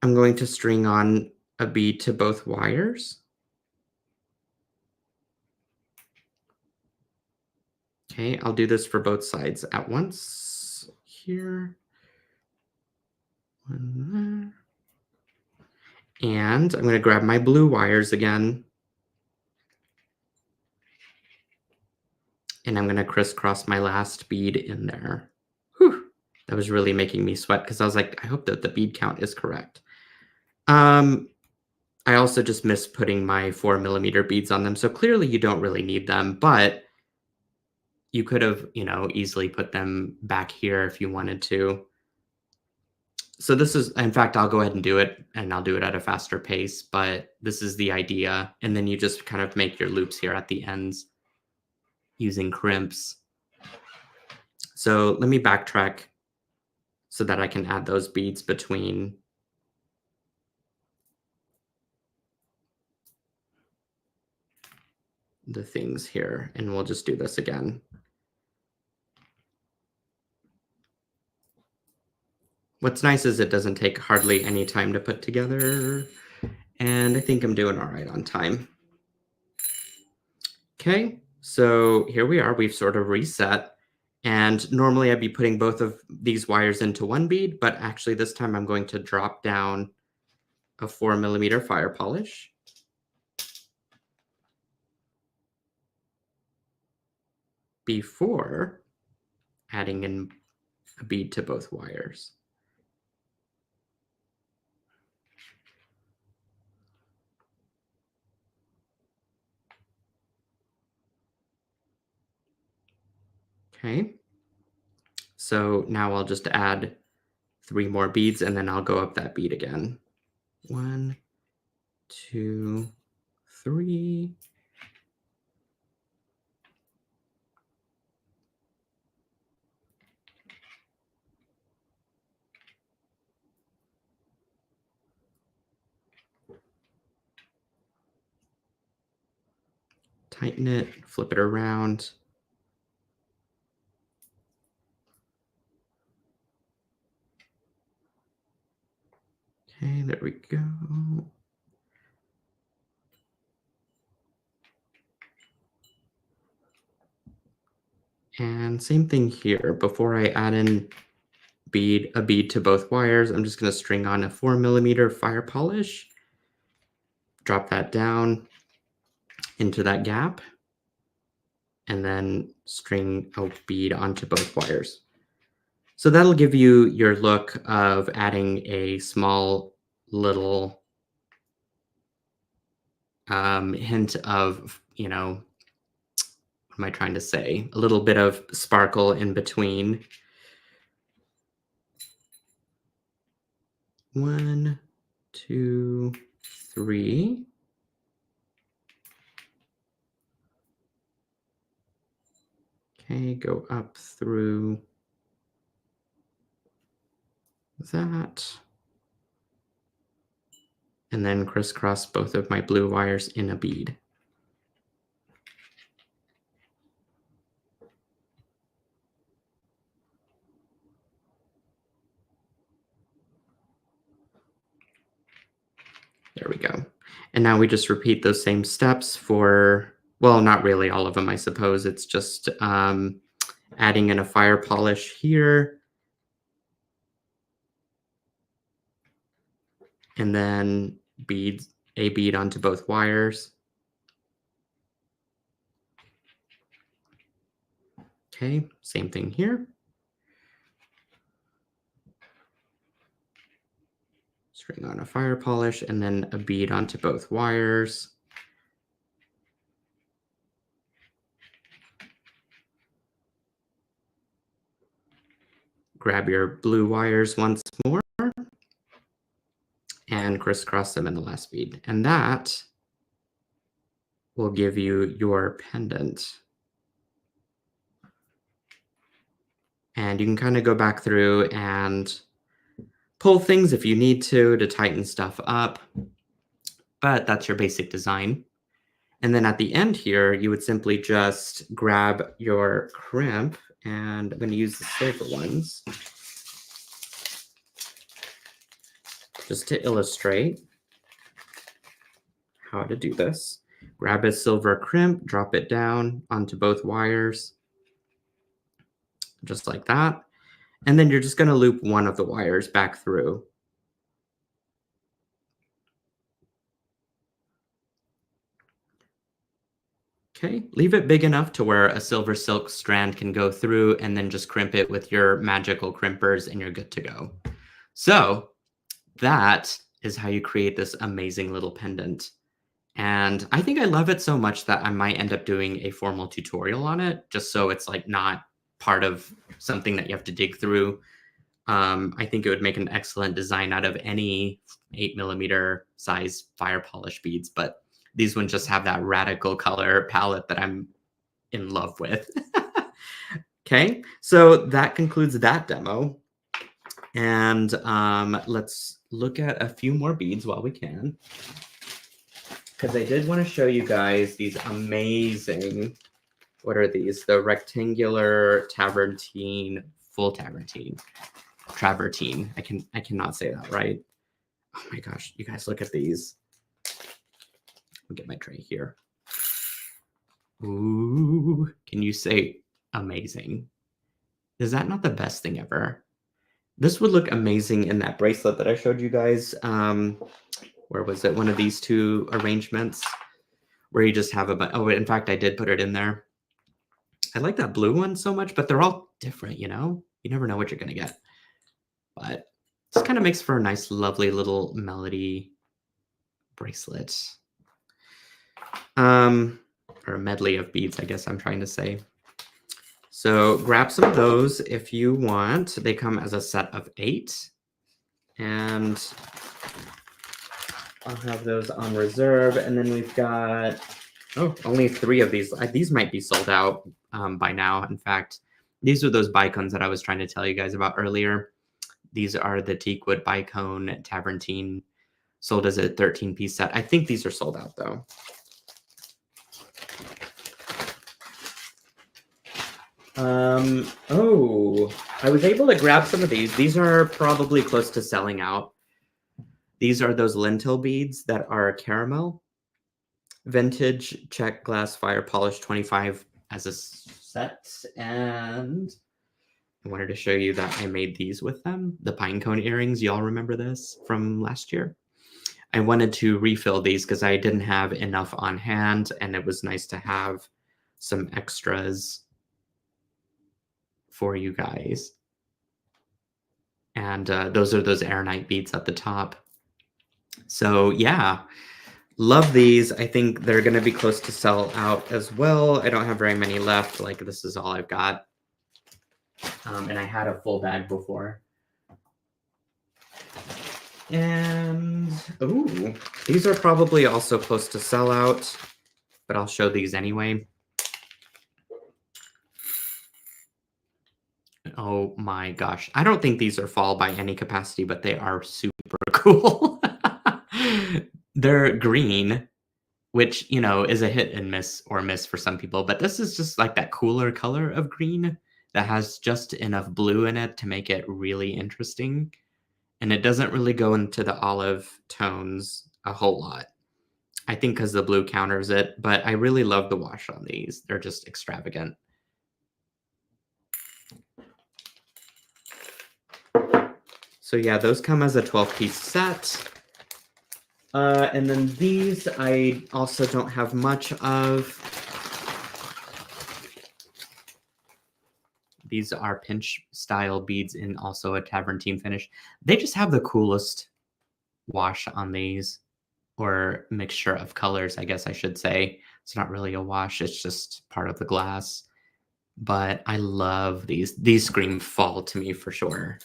I'm going to string on a bead to both wires. Okay, I'll do this for both sides at once. Here. One there. And I'm going to grab my blue wires again. And I'm going to crisscross my last bead in there. Whew, that was really making me sweat because I was like, I hope that the bead count is correct. I also just missed putting my 4 millimeter beads on them. So clearly you don't really need them, but you could have, easily put them back here if you wanted to. So this is, in fact, I'll go ahead and do it, and I'll do it at a faster pace, but this is the idea. And then you just kind of make your loops here at the ends using crimps. So let me backtrack so that I can add those beads between the things here, and we'll just do this again. What's nice is it doesn't take hardly any time to put together, and I think I'm doing all right on time. Okay, so here we are. We've sort of reset, and normally I'd be putting both of these wires into one bead, but actually this time I'm going to drop down a 4 millimeter fire polish. Before adding in a bead to both wires. Okay, so now I'll just add 3 more beads and then I'll go up that bead again. 1, 2, 3. Tighten it, flip it around. Okay, there we go. And same thing here. Before I add in a bead to both wires, I'm just going to string on a 4 millimeter fire polish. Drop that down into that gap. And then string a bead onto both wires. So that'll give you your look of adding a small little hint of, what am I trying to say? A little bit of sparkle in between. 1, 2, 3. Okay, go up through that. And then crisscross both of my blue wires in a bead. There we go. And now we just repeat those same steps for, well, not really all of them, I suppose. It's just adding in a fire polish here. And then a bead onto both wires. Okay, same thing here. String on a fire polish and then a bead onto both wires. Grab your blue wires once more and crisscross them in the last bead. And that will give you your pendant. And you can kind of go back through and pull things if you need to tighten stuff up. But that's your basic design. And then at the end here, you would simply just grab your crimp, and I'm going to use the silver ones just to illustrate how to do this. Grab a silver crimp, drop it down onto both wires, just like that. And then you're just going to loop one of the wires back through. Okay, leave it big enough to where a silver silk strand can go through and then just crimp it with your magical crimpers and you're good to go. So that is how you create this amazing little pendant. And I think I love it so much that I might end up doing a formal tutorial on it, just so it's like not part of something that you have to dig through. I think it would make an excellent design out of any 8mm size fire polish beads, but these ones just have that radical color palette that I'm in love with. Okay, so that concludes that demo. And let's look at a few more beads while we can. Because I did want to show you guys these amazing, what are these? The rectangular travertine, full travertine. Travertine. I cannot say that right. Oh my gosh, you guys look at these. I'll get my tray here. Ooh, can you say amazing? Is that not the best thing ever? This would look amazing in that bracelet that I showed you guys. Where was it? One of these two arrangements where you just have a, oh, in fact, I did put it in there. I like that blue one so much, but they're all different, you know? You never know what you're going to get. But this kind of makes for a nice, lovely little melody bracelet. Or a medley of beads, I guess I'm trying to say. So grab some of those if you want. They come as a set of 8. And I'll have those on reserve. And then we've got, oh, only 3 of these. These might be sold out by now. In fact, these are those bicones that I was trying to tell you guys about earlier. These are the teakwood bicone travertine, sold as a 13-piece set. I think these are sold out, though. Oh, I was able to grab some of these. These are probably close to selling out. These are those lentil beads that are caramel. Vintage check glass fire polish 25 as a set. And I wanted to show you that I made these with them. The pine cone earrings. Y'all remember this from last year? I wanted to refill these because I didn't have enough on hand, and it was nice to have some extras for you guys. And those are those Aeronite beads at the top. So yeah, love these. I think they're going to be close to sell out as well. I don't have very many left. Like, this is all I've got. And I had a full bag before. And, ooh, these are probably also close to sell out, but I'll show these anyway. Oh my gosh. I don't think these are fall by any capacity, but they are super cool. They're green, which, you know, is a hit and miss or miss for some people, but this is just like that cooler color of green that has just enough blue in it to make it really interesting. And it doesn't really go into the olive tones a whole lot. I think because the blue counters it, but I really love the wash on these. They're just extravagant. So yeah, those come as a 12-piece set. And then these I also don't have much of. These are pinch style beads in also a travertine finish. They just have the coolest wash on these, or mixture of colors, I guess I should say. It's not really a wash, it's just part of the glass. But I love these. These scream fall to me for sure.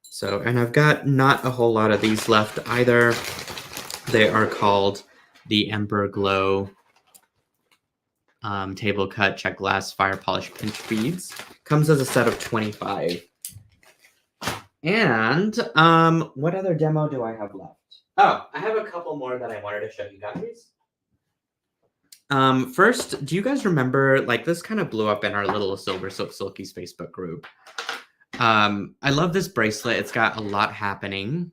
So, and I've got not a whole lot of these left either. They are called the Ember Glow table cut check glass fire polish pinch beads. Comes as a set of 25. And what other demo do I have left? Oh, I have a couple more that I wanted to show you guys. First, do you guys remember, like, this kind of blew up in our little SilverSilk Silkies Facebook group. I love this bracelet. It's got a lot happening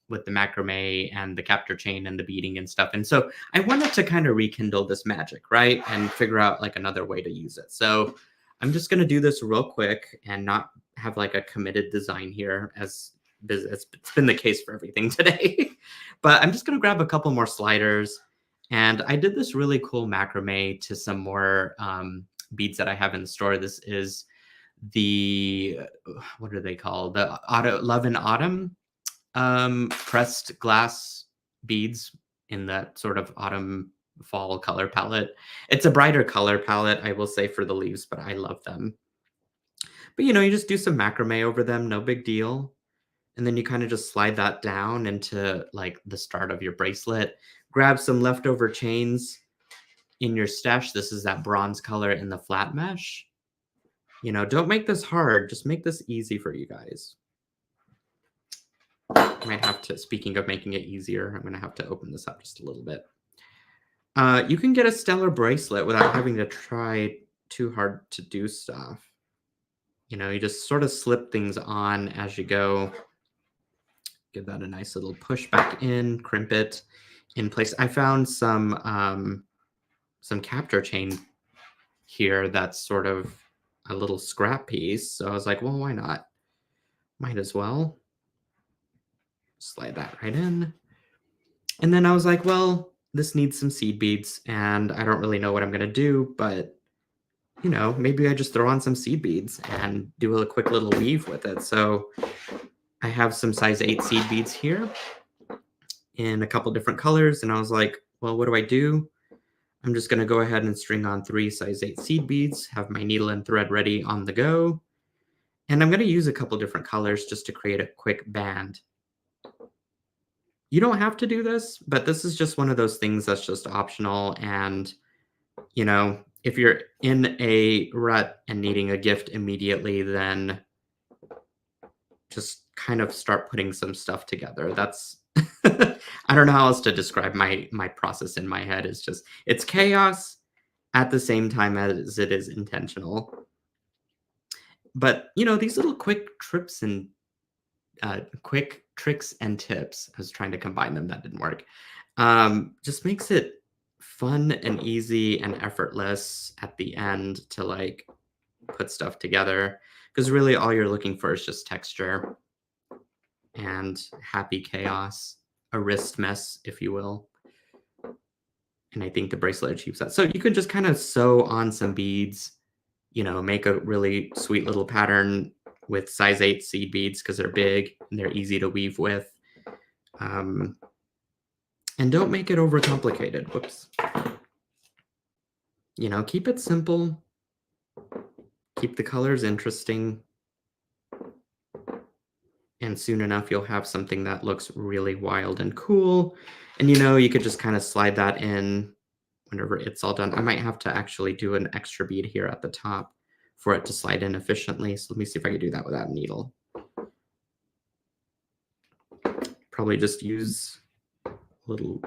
with the macrame and the captor chain and the beading and stuff. And so I wanted to kind of rekindle this magic, right? And figure out like another way to use it. So I'm just going to do this real quick and not have like a committed design here, as it's been the case for everything today. But I'm just going to grab a couple more sliders And I did this really cool macrame to some more beads that I have in the store. This is the, what are they called? The Love and Autumn pressed glass beads in that sort of autumn fall color palette. It's a brighter color palette, I will say, for the leaves, but I love them. But you just do some macrame over them, no big deal. And then you kind of just slide that down into like the start of your bracelet. Grab some leftover chains in your stash. This is that bronze color in the flat mesh. Don't make this hard. Just make this easy for you guys. I might have to, speaking of making it easier, I'm going to have to open this up just a little bit. You can get a stellar bracelet without having to try too hard to do stuff. You just sort of slip things on as you go. Give that a nice little push back in, crimp it in place. I found some capture chain here that's sort of a little scrap piece. So I was like, well, why not? Might as well. Slide that right in. And then I was like, well, this needs some seed beads, and I don't really know what I'm going to do, but, maybe I just throw on some seed beads and do a quick little weave with it. So I have some size 8 seed beads here in a couple different colors, and I was like, well, what do? I'm just going to go ahead and string on 3 size 8 seed beads, have my needle and thread ready on the go, and I'm going to use a couple different colors just to create a quick band. You don't have to do this, but this is just one of those things that's just optional. And, if you're in a rut and needing a gift immediately, then just kind of start putting some stuff together. That's, I don't know how else to describe my process in my head. It's chaos at the same time as it is intentional. But, these little quick tricks and tips. I was trying to combine them. That didn't work. Just makes it fun and easy and effortless at the end to like put stuff together. Because really all you're looking for is just texture and happy chaos, a wrist mess, if you will. And I think the bracelet achieves that. So you can just kind of sew on some beads, make a really sweet little pattern with size 8 seed beads because they're big and they're easy to weave with. And don't make it overcomplicated. Whoops. Keep it simple. Keep the colors interesting. And soon enough, you'll have something that looks really wild and cool. And you could just kind of slide that in whenever it's all done. I might have to actually do an extra bead here at the top for it to slide in efficiently. So let me see if I can do that without a needle. Probably just use a little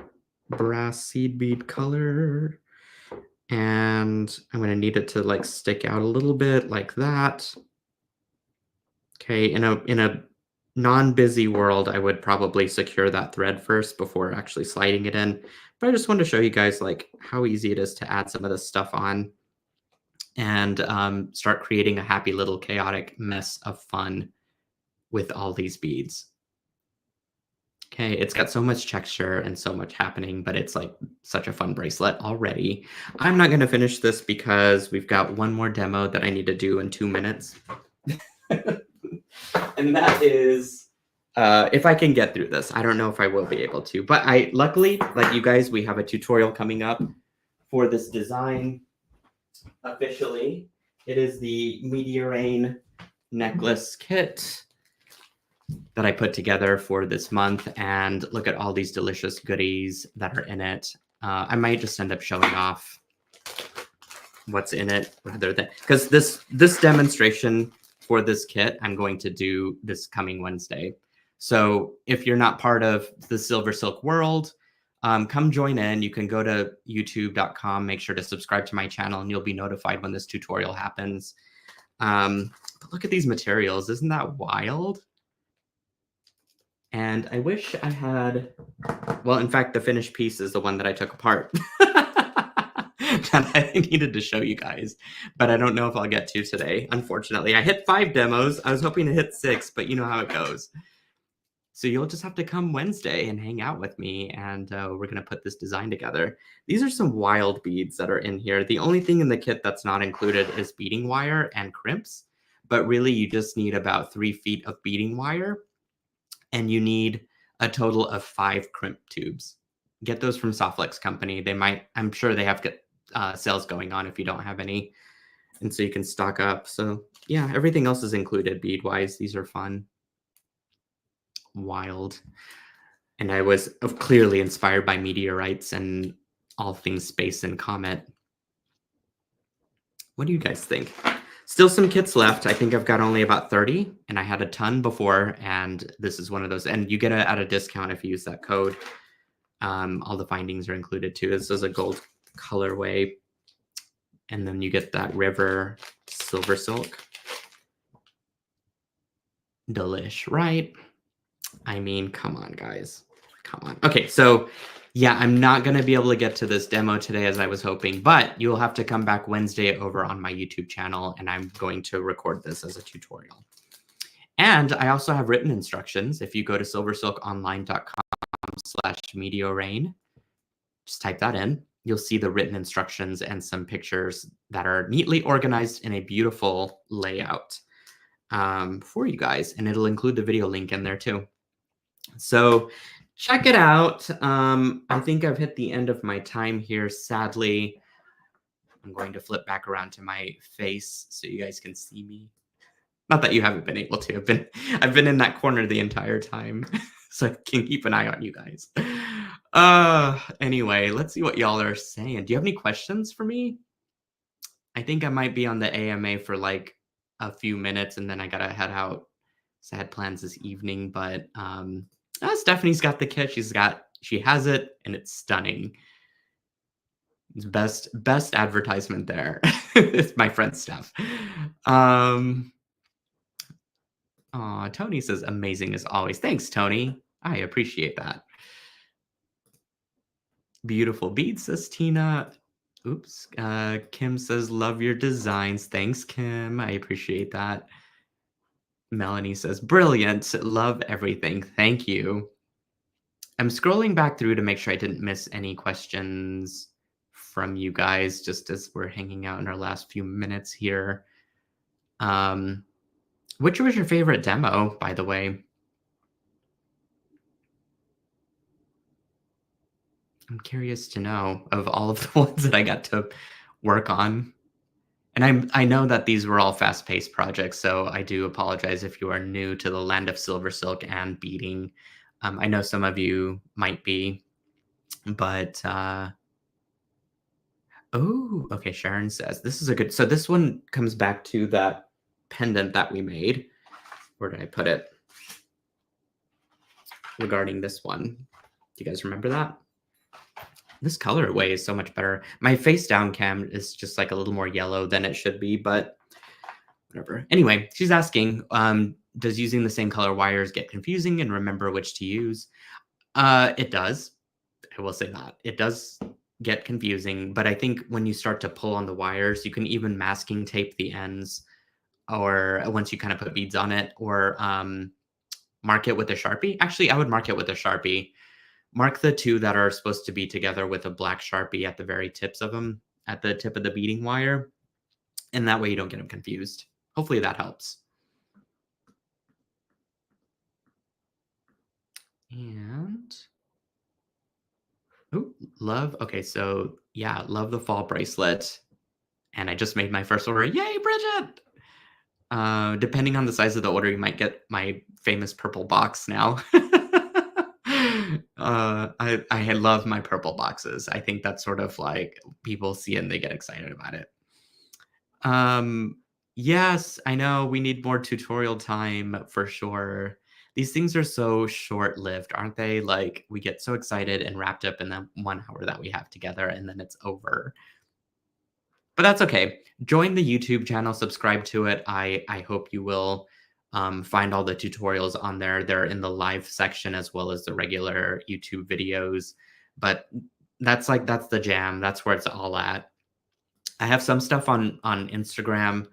brass seed bead color. And I'm going to need it to like stick out a little bit like that. Okay, in a non-busy world, I would probably secure that thread first before actually sliding it in. But I just wanted to show you guys like how easy it is to add some of this stuff on and start creating a happy little chaotic mess of fun with all these beads. Okay, it's got so much texture and so much happening, but it's like such a fun bracelet already. I'm not going to finish this because we've got one more demo that I need to do in 2 minutes. And that is, if I can get through this. I don't know if I will be able to, but luckily, like you guys, we have a tutorial coming up for this design. Officially, it is the Meteor Rain necklace kit that I put together for this month, and look at all these delicious goodies that are in it. I might just end up showing off what's in it rather than, because this demonstration for this kit I'm going to do this coming Wednesday. So if you're not part of the SilverSilk world, come join in. You can go to youtube.com, make sure to subscribe to my channel, and you'll be notified when this tutorial happens. But look at these materials. Isn't that wild? And I wish I had, well, in fact, the finished piece is the one that I took apart that I needed to show you guys, but I don't know if I'll get to today. Unfortunately, I hit 5 demos. I was hoping to hit 6, but you know how it goes. So you'll just have to come Wednesday and hang out with me, and we're gonna put this design together. These are some wild beads that are in here. The only thing in the kit that's not included is beading wire and crimps, but really you just need about 3 feet of beading wire, and you need a total of 5 crimp tubes. Get those from Softlex Company. They might, I'm sure they have sales going on if you don't have any, and so you can stock up. So yeah, everything else is included bead wise. These are fun, wild. And I was clearly inspired by meteorites and all things space and comet. What do you guys think? Still some kits left. I think I've got only about 30, and I had a ton before, and this is one of those. And you get it at a discount if you use that code. All the findings are included too. This is a gold colorway, and then you get that river SilverSilk. Delish, right? I mean, come on, guys. Come on. Okay, so yeah, I'm not going to be able to get to this demo today as I was hoping, but you'll have to come back Wednesday over on my YouTube channel, and I'm going to record this as a tutorial. And I also have written instructions. If you go to silversilkonline.com/meteorain, just type that in. You'll see the written instructions and some pictures that are neatly organized in a beautiful layout for you guys. And it'll include the video link in there too. So check it out. I think I've hit the end of my time here. Sadly, I'm going to flip back around to my face so you guys can see me. Not that you haven't been able to. I've been in that corner the entire time, so I can keep an eye on you guys. Anyway, let's see what y'all are saying. Do you have any questions for me? I think I might be on the AMA for like a few minutes, and then I gotta head out. So I had plans this evening, but Stephanie's got the kit. She has it, and it's stunning. It's best advertisement there. It's my friend Steph. Tony says amazing as always. Thanks, Tony. I appreciate that. Beautiful beads, says Tina. Oops. Kim says love your designs. Thanks, Kim. I appreciate that. Melanie says brilliant. Love everything. Thank you. I'm scrolling back through to make sure I didn't miss any questions from you guys just as we're hanging out in our last few minutes here. Which was your favorite demo, by the way? I'm curious to know of all of the ones that I got to work on. And I know that these were all fast-paced projects, so I do apologize if you are new to the land of SilverSilk and beading. I know some of you might be, but oh, okay. Sharon says this is a good. So this one comes back to that pendant that we made. Where did I put it? Regarding this one, do you guys remember that? This colorway is so much better. My face down cam is just like a little more yellow than it should be, but whatever. Anyway, she's asking, does using the same color wires get confusing and remember which to use? It does. I will say that. It does get confusing, but I think when you start to pull on the wires, you can even masking tape the ends, or once you kind of put beads on it, or mark it with a Sharpie. Actually, I would mark it with a Sharpie. Mark the two that are supposed to be together with a black Sharpie at the very tips of them, at the tip of the beading wire. And that way you don't get them confused. Hopefully that helps. And, oh, love. Okay, so yeah, love the fall bracelet. And I just made my first order. Yay, Bridget! Depending on the size of the order, you might get my famous purple box now. I love my purple boxes. I think that's sort of like people see it and they get excited about it. Yes, I know we need more tutorial time for sure. These things are so short-lived, aren't they? Like we get so excited and wrapped up in the 1 hour that we have together and then it's over. But that's okay. Join the YouTube channel, subscribe to it. I hope you will find all the tutorials on there. They're in the live section as well as the regular YouTube videos. But that's the jam. That's where it's all at. I have some stuff on Instagram,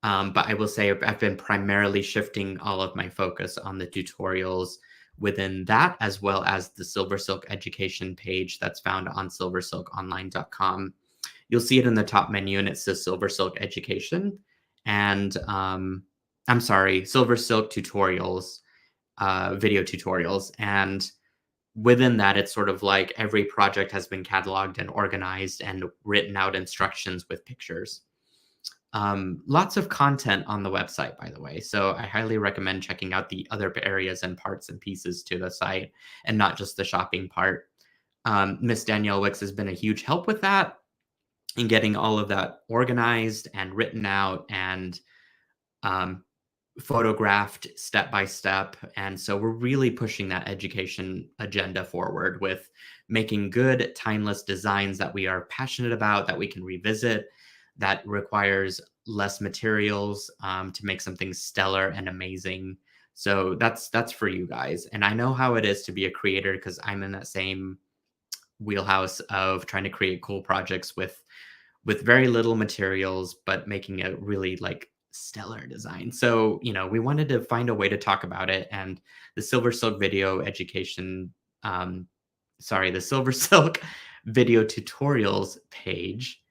but I will say I've been primarily shifting all of my focus on the tutorials within that, as well as the SilverSilk education page that's found on silversilkonline.com. You'll see it in the top menu and it says SilverSilk education. And I'm sorry, SilverSilk tutorials, video tutorials. And within that, it's sort of like every project has been cataloged and organized and written out instructions with pictures. Lots of content on the website, by the way. So I highly recommend checking out the other areas and parts and pieces to the site and not just the shopping part. Miss Danielle Wicks has been a huge help with that in getting all of that organized and written out and um, photographed step by step. And so we're really pushing that education agenda forward with making good, timeless designs that we are passionate about, that we can revisit, that requires less materials to make something stellar and amazing. So that's for you guys. And I know how it is to be a creator because I'm in that same wheelhouse of trying to create cool projects with very little materials, but making a really like stellar design. So, we wanted to find a way to talk about it. And the Silver Silk video education, the Silver Silk video tutorials page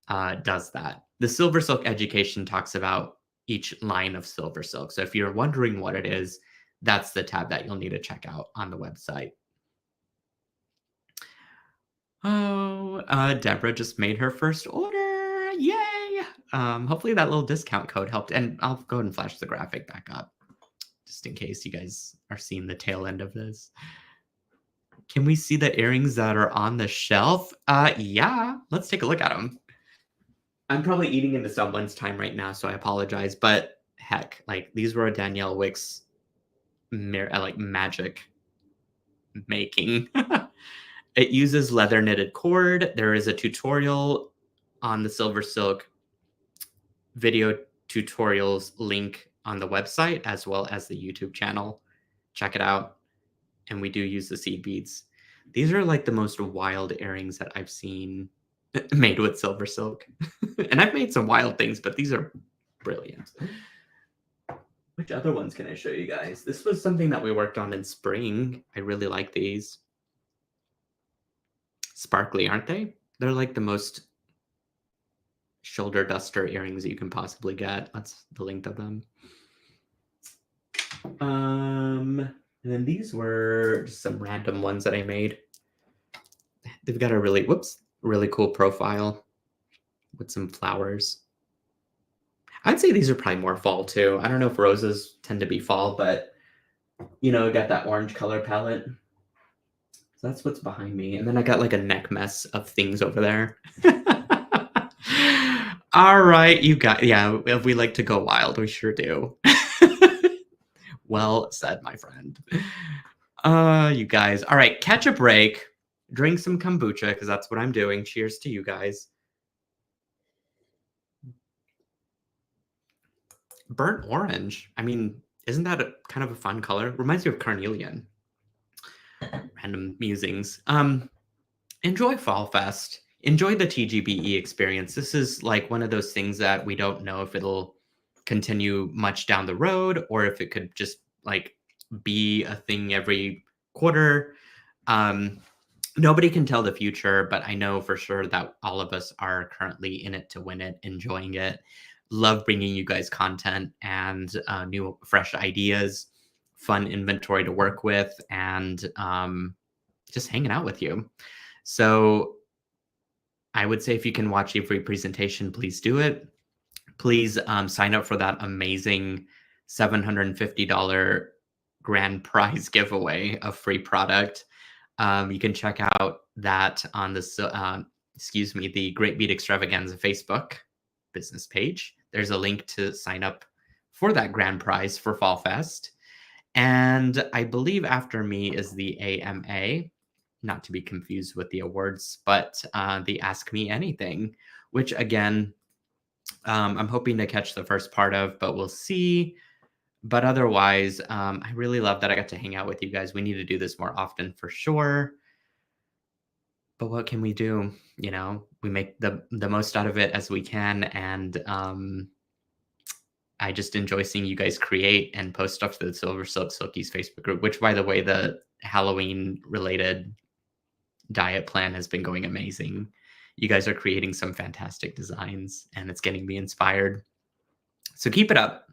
does that. The Silver Silk education talks about each line of Silver Silk. So if you're wondering what it is, that's the tab that you'll need to check out on the website. Oh, Deborah just made her first order. Yay! Hopefully that little discount code helped. And I'll go ahead and flash the graphic back up just in case you guys are seeing the tail end of this. Can we see the earrings that are on the shelf? Yeah, let's take a look at them. I'm probably eating into someone's time right now, so I apologize. But heck, like these were a Danielle Wicks like magic making. It uses leather knitted cord. There is a tutorial on the Silver Silk video tutorials link on the website as well as the YouTube channel. Check it out. And we do use the seed beads. These are like the most wild earrings that I've seen made with Silver Silk. And I've made some wild things, but these are brilliant. Which other ones can I show you guys? This was something that we worked on in spring. I really like these. Sparkly, aren't they? They're like the most shoulder duster earrings you can possibly get. That's the link of them. And then these were just some random ones that I made. They've got a really cool profile with some flowers. I'd say these are probably more fall too. I don't know if roses tend to be fall, but got that orange color palette. So that's what's behind me. And then I got like a neck mess of things over there. All right, you got, yeah, if we like to go wild, we sure do. Well said, my friend. You guys. All right, catch a break. Drink some kombucha because that's what I'm doing. Cheers to you guys. Burnt orange. I mean, isn't that kind of a fun color? Reminds me of carnelian. Random musings. Enjoy Fall Fest. Enjoy the TGBE experience. This is like one of those things that we don't know if it'll continue much down the road or if it could just like be a thing every quarter. Nobody can tell the future, but I know for sure that all of us are currently in it to win it, enjoying it. Love bringing you guys content and new, fresh ideas, fun inventory to work with, and just hanging out with you. So I would say if you can watch a free presentation, please do it. Please sign up for that amazing $750 grand prize giveaway of free product. You can check out that on the Great Bead Extravaganza Facebook business page. There's a link to sign up for that grand prize for Fall Fest. And I believe after me is the AMA, not to be confused with the awards, but the Ask Me Anything, which again, I'm hoping to catch the first part of, but we'll see. But otherwise, I really love that I got to hang out with you guys. We need to do this more often for sure. But what can we do? We make the most out of it as we can. And I just enjoy seeing you guys create and post stuff to the SilverSilk Silkies Facebook group, which, by the way, the Halloween related diet plan has been going amazing. You guys are creating some fantastic designs and it's getting me inspired. So keep it up.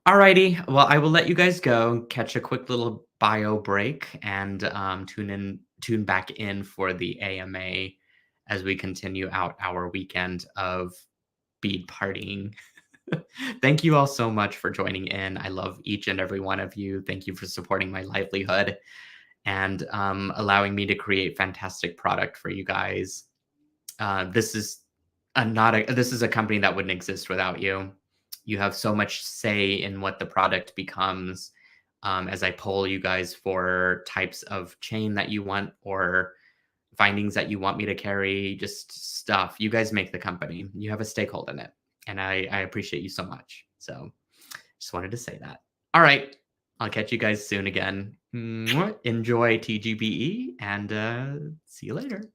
Alrighty, well, I will let you guys go, catch a quick little bio break, and tune back in for the AMA as we continue out our weekend of bead partying. Thank you all so much for joining in. I love each and every one of you. Thank you for supporting my livelihood and allowing me to create fantastic product for you guys. This is this is a company that wouldn't exist without you. You have so much say in what the product becomes. As I poll you guys for types of chain that you want or findings that you want me to carry, just stuff. You guys make the company. You have a stakeholder in it, and I appreciate you so much. So, just wanted to say that. All right, I'll catch you guys soon again. Enjoy TGBE, and see you later.